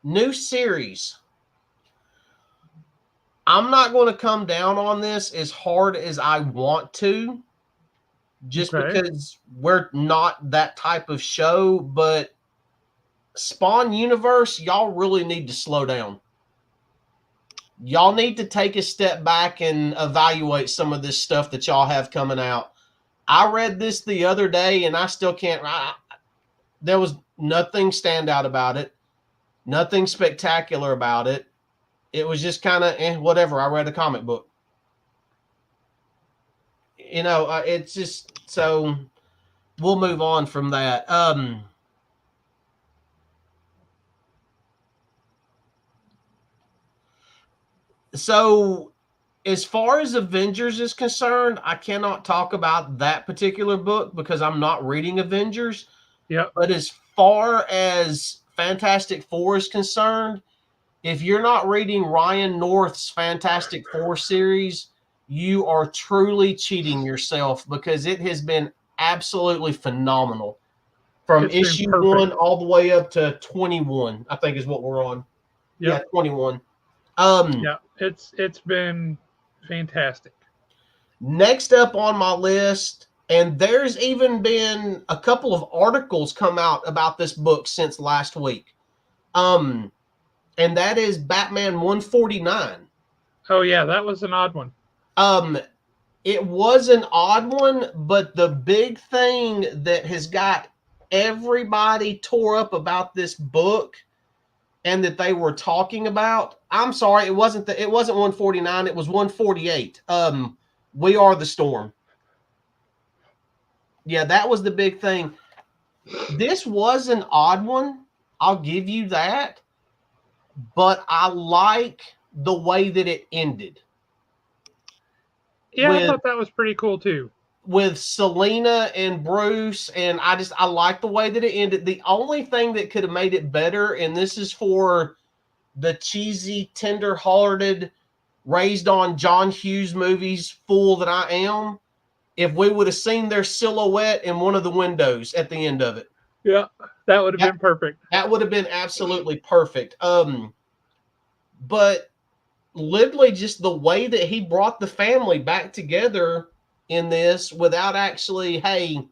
New series. I'm not going to come down on this as hard as I want to, just because we're not that type of show. But Spawn Universe, y'all really need to slow down. Y'all need to take a step back and evaluate some of this stuff that y'all have coming out. I read this the other day, and I still can't. There was nothing standout about it, nothing spectacular about it. It was just kind of whatever. I read a comic book. It's just so we'll move on from that. So as far as Avengers is concerned, I cannot talk about that particular book because I'm not reading Avengers. Yep. But as far as Fantastic Four is concerned, if you're not reading Ryan North's Fantastic Four series, you are truly cheating yourself because it has been absolutely phenomenal. From issue 1 all the way up to 21, I think is what we're on. Yep. Yeah, 21. Yeah, it's been fantastic. Next up on my list, and there's even been a couple of articles come out about this book since last week. And that is Batman 149. Oh, yeah, that was an odd one. It was an odd one, but the big thing that has got everybody tore up about this book and that they were talking about, I'm sorry, it wasn't 149, it was 148. We Are the Storm. Yeah, that was the big thing. This was an odd one, I'll give you that. But I like the way that it ended. Yeah, I thought that was pretty cool too. With Selena and Bruce, and I like the way that it ended. The only thing that could have made it better, and this is for the cheesy, tender-hearted, raised on John Hughes movies fool that I am, if we would have seen their silhouette in one of the windows at the end of it. Yeah, that would have been perfect. That would have been absolutely perfect. But literally just the way that he brought the family back together in this without actually, hey,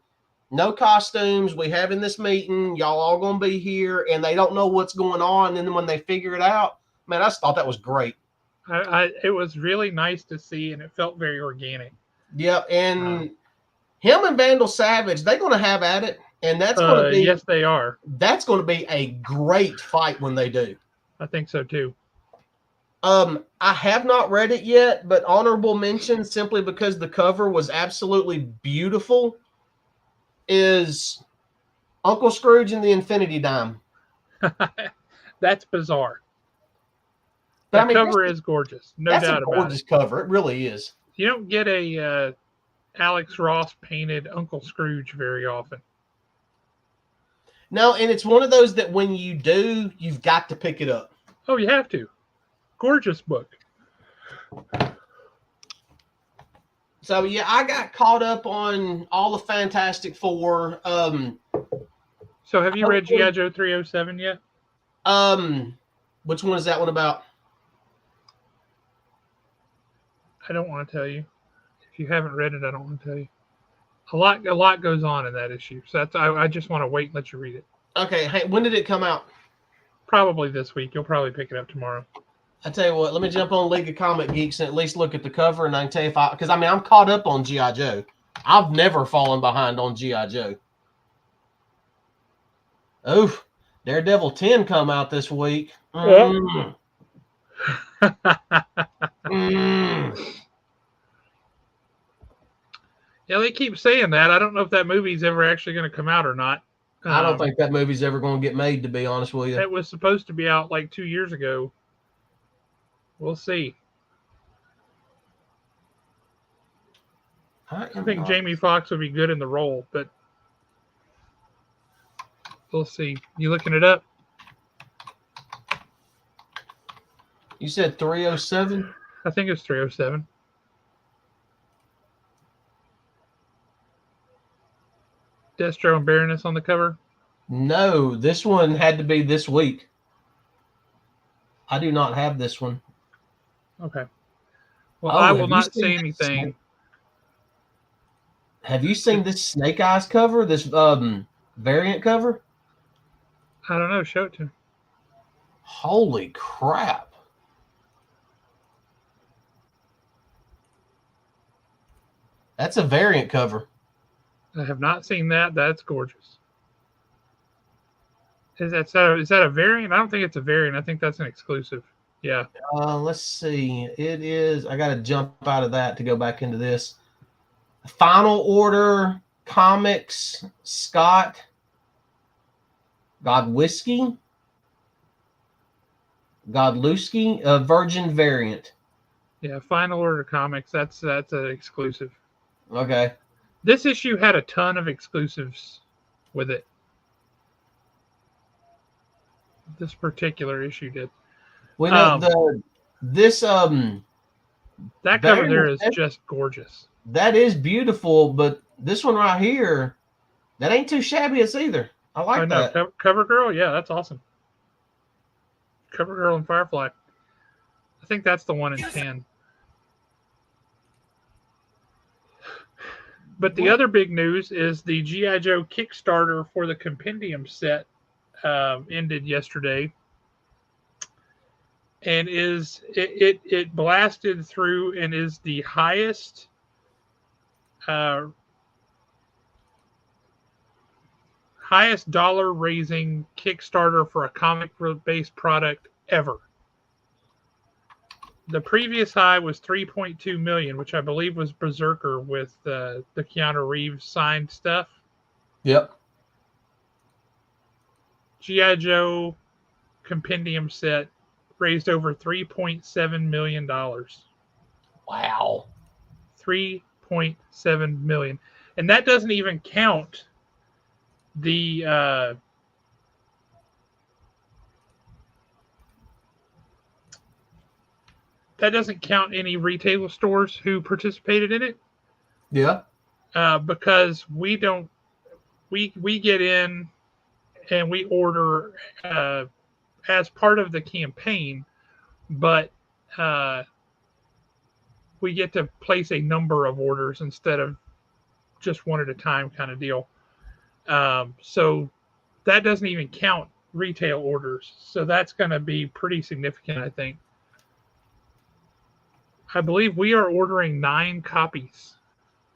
no costumes, we having this meeting, y'all all going to be here, and they don't know what's going on. And then when they figure it out, man, I just thought that was great. It was really nice to see, and it felt very organic. Yep, and him and Vandal Savage, they're going to have at it. And that's going to be, yes, they are. That's going to be a great fight when they do. I think so too. I have not read it yet, but honorable mention, simply because the cover was absolutely beautiful, is Uncle Scrooge and the Infinity Dime. That's bizarre. But the cover is gorgeous. No doubt about it. That's a gorgeous cover. It really is. You don't get a Alex Ross painted Uncle Scrooge very often. No, and it's one of those that when you do, you've got to pick it up. Oh, you have to. Gorgeous book. So, yeah, I got caught up on all the Fantastic Four. So, have you read G.I. Joe 307 yet? Which one is that one about? I don't want to tell you. If you haven't read it, I don't want to tell you. A lot goes on in that issue. So I just want to wait and let you read it. Okay, hey, when did it come out? Probably this week. You'll probably pick it up tomorrow. I tell you what, let me jump on League of Comic Geeks and at least look at the cover, and I can tell you because I mean I'm caught up on G.I. Joe. I've never fallen behind on G.I. Joe. Oh, Daredevil 10 come out this week. Mm. Yeah, they keep saying that. I don't know if that movie's ever actually going to come out or not. I don't think that movie's ever going to get made, to be honest with you. It was supposed to be out like 2 years ago. We'll see. I think Jamie Foxx would be good in the role, but we'll see. You looking it up? You said 307? I think it's 307. Destro and Baroness on the cover? No, this one had to be this week. I do not have this one. Okay. Well, I will not say anything. Have you seen this Snake Eyes cover? This variant cover? I don't know. Show it to me. Holy crap. That's a variant cover. I have not seen that. That's gorgeous. Is that a variant? I don't think it's a variant. I think that's an exclusive. Yeah. Let's see. It is. I got to jump out of that to go back into this. Final Order Comics Scott Godlewski Virgin variant. Yeah, Final Order Comics. That's an exclusive. Okay. This issue had a ton of exclusives with it. This particular issue did. Well, that cover there is just gorgeous. That is beautiful, but this one right here, that ain't too shabby either. I like that. Cover Girl, yeah, that's awesome. Cover Girl and Firefly. I think that's the one in 10. But the other big news is the G.I. Joe Kickstarter for the Compendium set ended yesterday, and it blasted through and is the highest dollar raising Kickstarter for a comic based product ever. The previous high was 3.2 million, which I believe was Berserker with the Keanu Reeves signed stuff. Yep. G.I. Joe Compendium set raised over $3.7 million. Wow. 3.7 million. And that doesn't even count the that doesn't count any retail stores who participated in it. Yeah. Because we get in and we order as part of the campaign, but we get to place a number of orders instead of just one at a time kind of deal. So that doesn't even count retail orders. So that's going to be pretty significant, I think. I believe we are ordering 9 copies.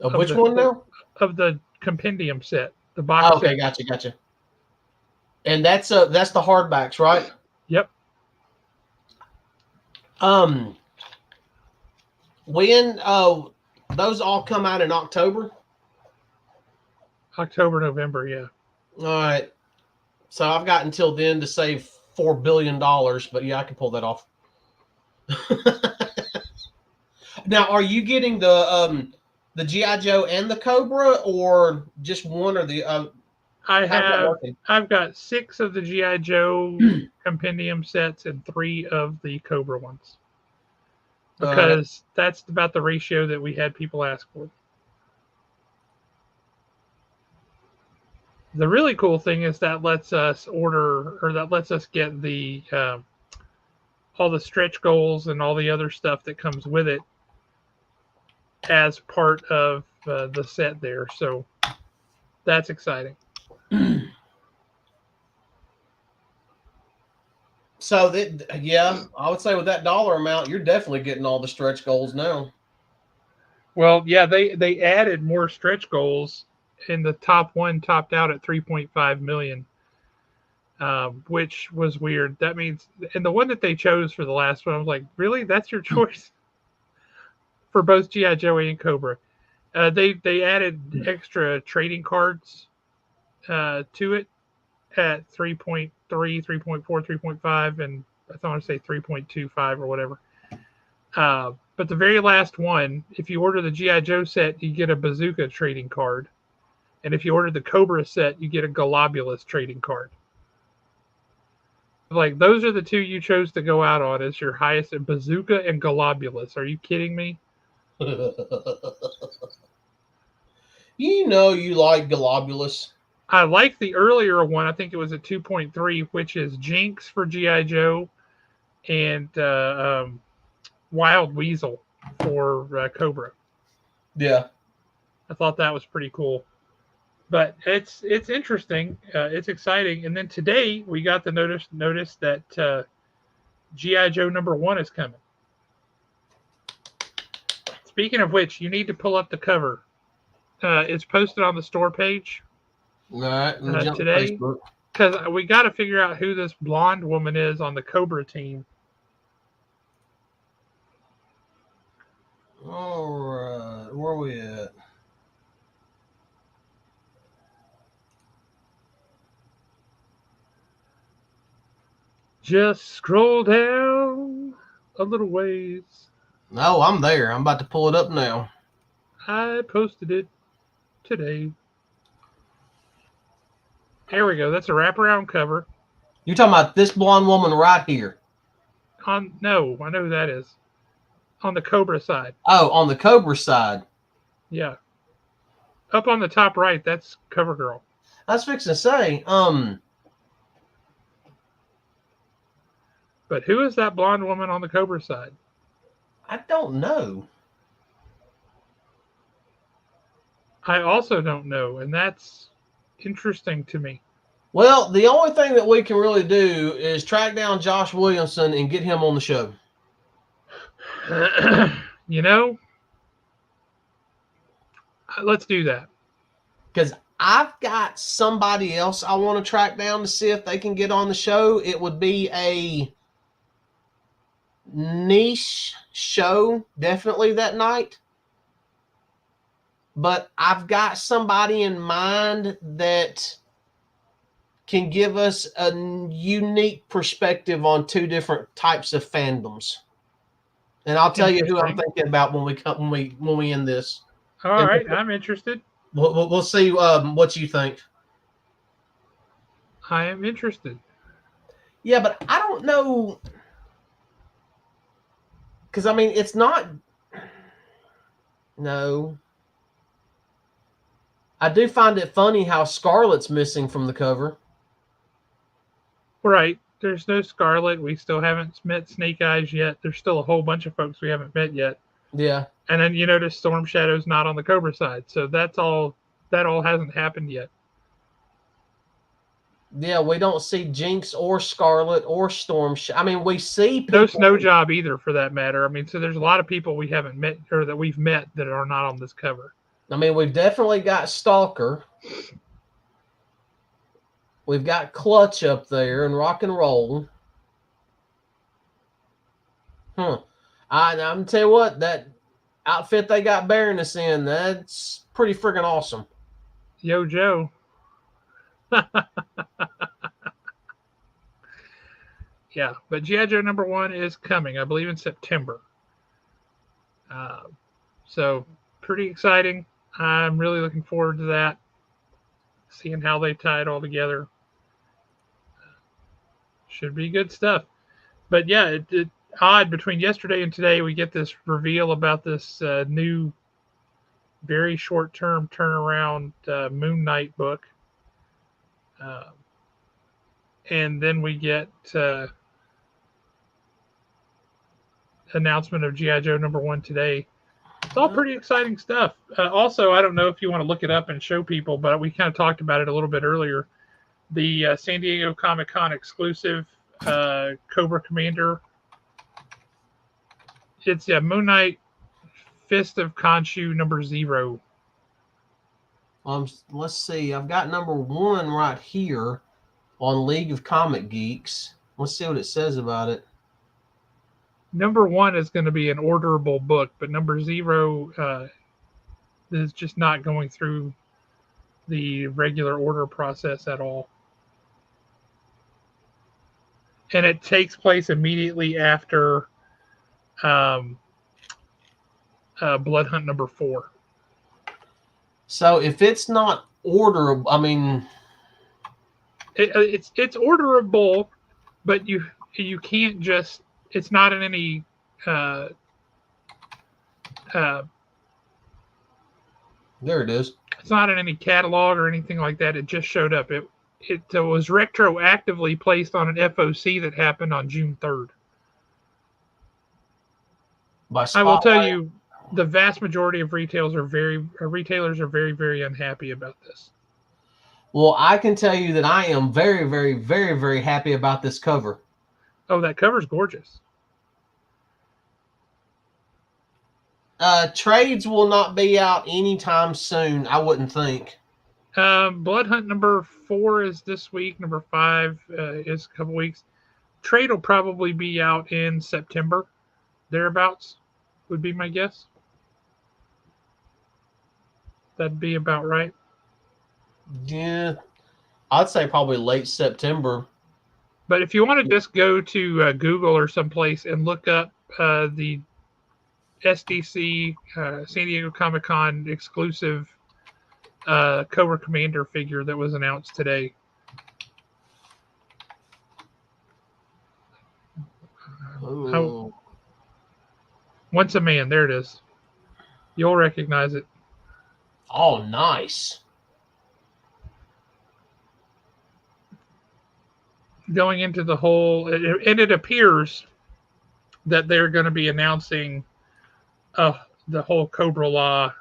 Of which one now? Of the Compendium set, the box. Okay, set. Gotcha. And that's the hardbacks, right? Yep. When those all come out in October? October, November, yeah. All right. So I've got until then to save $4 billion, but yeah, I can pull that off. Now, are you getting the G.I. Joe and the Cobra, or just one or the I've got 6 of the G.I. Joe Compendium sets and 3 of the Cobra ones. Because that's about the ratio that we had people ask for. The really cool thing is that lets us get the all the stretch goals and all the other stuff that comes with it as part of the set there. So that's exciting. So that, yeah, I would say with that dollar amount, you're definitely getting all the stretch goals now. Well, yeah, they added more stretch goals, and the top one topped out at 3.5 million, which was weird. That means, and the one that they chose for the last one, I was like, really, that's your choice for both GI Joe and Cobra. They added extra trading cards to it at 3.3, 3.4, 3.5, and I want to say 3.25 or whatever. But the very last one, if you order the GI Joe set, you get a bazooka trading card, and if you order the Cobra set, you get a Globulus trading card. Like those are the two you chose to go out on as your highest, bazooka and Globulus. Are you kidding me? You know you like Globulus. I like the earlier one. I think it was at 2.3, which is Jinx for GI Joe and Wild Weasel for Cobra. Yeah. I thought that was pretty cool. But it's interesting. It's exciting. And then today we got the notice that GI Joe #1 is coming. Speaking of which, you need to pull up the cover. It's posted on the store page. All right. Today, because we got to figure out who this blonde woman is on the Cobra team. All right. Where are we at? Just scroll down a little ways. No, I'm there. I'm about to pull it up now. I posted it today. There we go. That's a wraparound cover. You're talking about this blonde woman right here. No, I know who that is. On the Cobra side. Oh, on the Cobra side. Yeah. Up on the top right, that's Cover Girl. I was fixing to say, But who is that blonde woman on the Cobra side? I don't know. I also don't know, and that's interesting to me. Well, the only thing that we can really do is track down Josh Williamson and get him on the show. You know, let's do that. Because I've got somebody else I want to track down to see if they can get on the show. It would be a niche show, definitely that night. But I've got somebody in mind that can give us a unique perspective on two different types of fandoms. And I'll tell you who I'm thinking about when we end this. All right, I'm interested. We'll see what you think. I am interested. Yeah, but I don't know. Because, I mean, it's not. No. I do find it funny how Scarlett's missing from the cover. Right. There's no Scarlet. We still haven't met Snake Eyes yet. There's still a whole bunch of folks we haven't met yet. Yeah. And then you notice Storm Shadow's not on the Cobra side. So that all hasn't happened yet. Yeah, we don't see Jinx or Scarlet or Storm. I mean, we see people. No Snow Job either, for that matter. I mean, so there's a lot of people we haven't met or that we've met that are not on this cover. I mean, we've definitely got Stalker. We've got Clutch up there and Rock and Roll. I'm gonna tell you what, that outfit they got Baroness in, that's pretty freaking awesome. Yo, Joe. Yeah, but G.I. Joe #1 is coming, I believe, in September. So pretty exciting. I'm really looking forward to that, seeing how they tie it all together. Should be good stuff. But yeah, it odd between yesterday and today we get this reveal about this new, very short-term turnaround Moon Knight book, and then we get announcement of G.I. Joe #1 today. It's all pretty exciting stuff. Also, I don't know if you want to look it up and show people, but we kind of talked about it a little bit earlier. The San Diego Comic-Con exclusive Cobra Commander. It's Moon Knight Fist of Khonshu #0. Let's see. I've got #1 right here on League of Comic Geeks. Let's see what it says about it. #1 is going to be an orderable book, but #0 is just not going through the regular order process at all. And it takes place immediately after Blood Hunt #4. So if it's not orderable, I mean, it's orderable, but you can't just. It's not in any. There it is. It's not in any catalog or anything like that. It just showed up. It was retroactively placed on an FOC that happened on June 3rd. I will tell you, the vast majority of retailers are very, very unhappy about this. Well, I can tell you that I am very, very, very, very happy about this cover. Oh, that cover's gorgeous. Trades will not be out anytime soon, I wouldn't think. Blood Hunt #4 is this week. #5 is a couple weeks. Trade will probably be out in September, thereabouts, would be my guess. That'd be about right. Yeah, I'd say probably late September. But if you want to just go to Google or someplace and look up the SDC San Diego Comic-Con exclusive Cobra Commander figure that was announced today. Once a Man, there it is. You'll recognize it. Oh, nice. Going into the whole, and it appears that they're going to be announcing the whole Cobra Law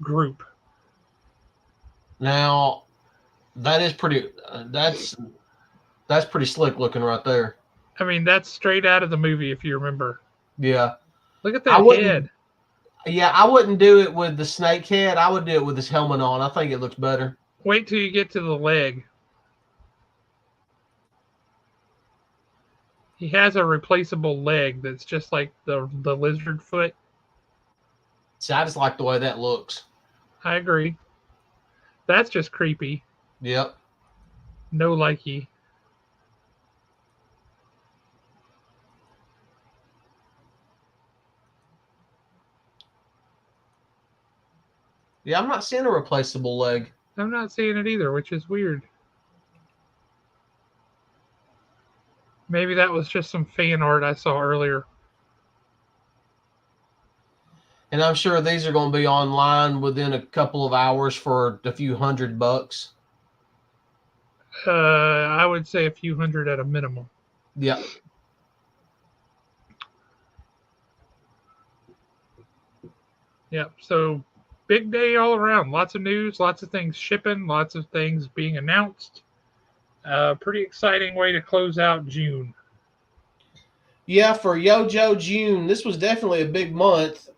group. Now, that is pretty. That's pretty slick looking right there. I mean, that's straight out of the movie, if you remember. Yeah. Look at that head. Yeah, I wouldn't do it with the snake head. I would do it with his helmet on. I think it looks better. Wait till you get to the leg. He has a replaceable leg that's just like the lizard foot. See, I just like the way that looks. I agree. That's just creepy. Yep. No likey. Yeah, I'm not seeing a replaceable leg. I'm not seeing it either, which is weird. Maybe that was just some fan art I saw earlier. And I'm sure these are going to be online within a couple of hours for a few $100. I would say a few hundred at a minimum. Yeah. Yep. So big day all around. Lots of news, lots of things shipping, lots of things being announced. Pretty exciting way to close out June. Yeah, for Yojo June, this was definitely a big month.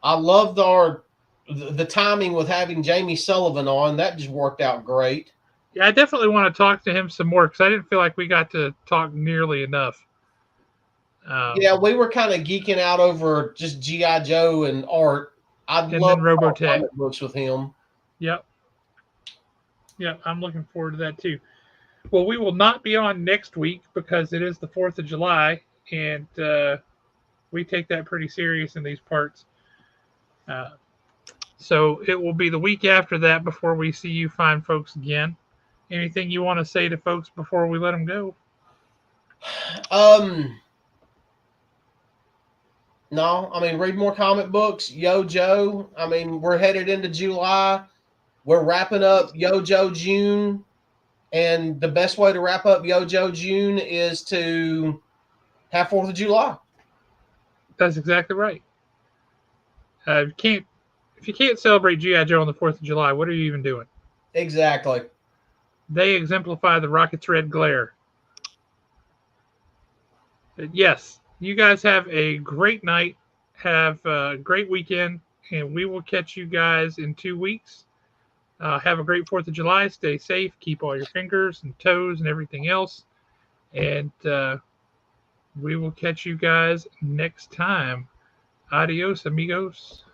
I loved the timing with having Jamie Sullivan on. That just worked out great. Yeah, I definitely want to talk to him some more because I didn't feel like we got to talk nearly enough. Yeah, we were kind of geeking out over just G.I. Joe and art. I'd love Robotech comic books with him. Yep. Yep, I'm looking forward to that too. Well, we will not be on next week because it is the 4th of July, and we take that pretty serious in these parts. So it will be the week after that before we see you fine folks again. Anything you want to say to folks before we let them go? No, I mean, read more comic books. Yojo. I mean, we're headed into July. We're wrapping up Yojo June. And the best way to wrap up Yojo June is to have 4th of July. That's exactly right. If you can't celebrate GI Joe on the 4th of July, what are you even doing? Exactly. They exemplify the Rocket's red glare. But yes, you guys have a great night. Have a great weekend, and we will catch you guys in 2 weeks. Have a great 4th of July. Stay safe. Keep all your fingers and toes and everything else. And we will catch you guys next time. Adios, amigos.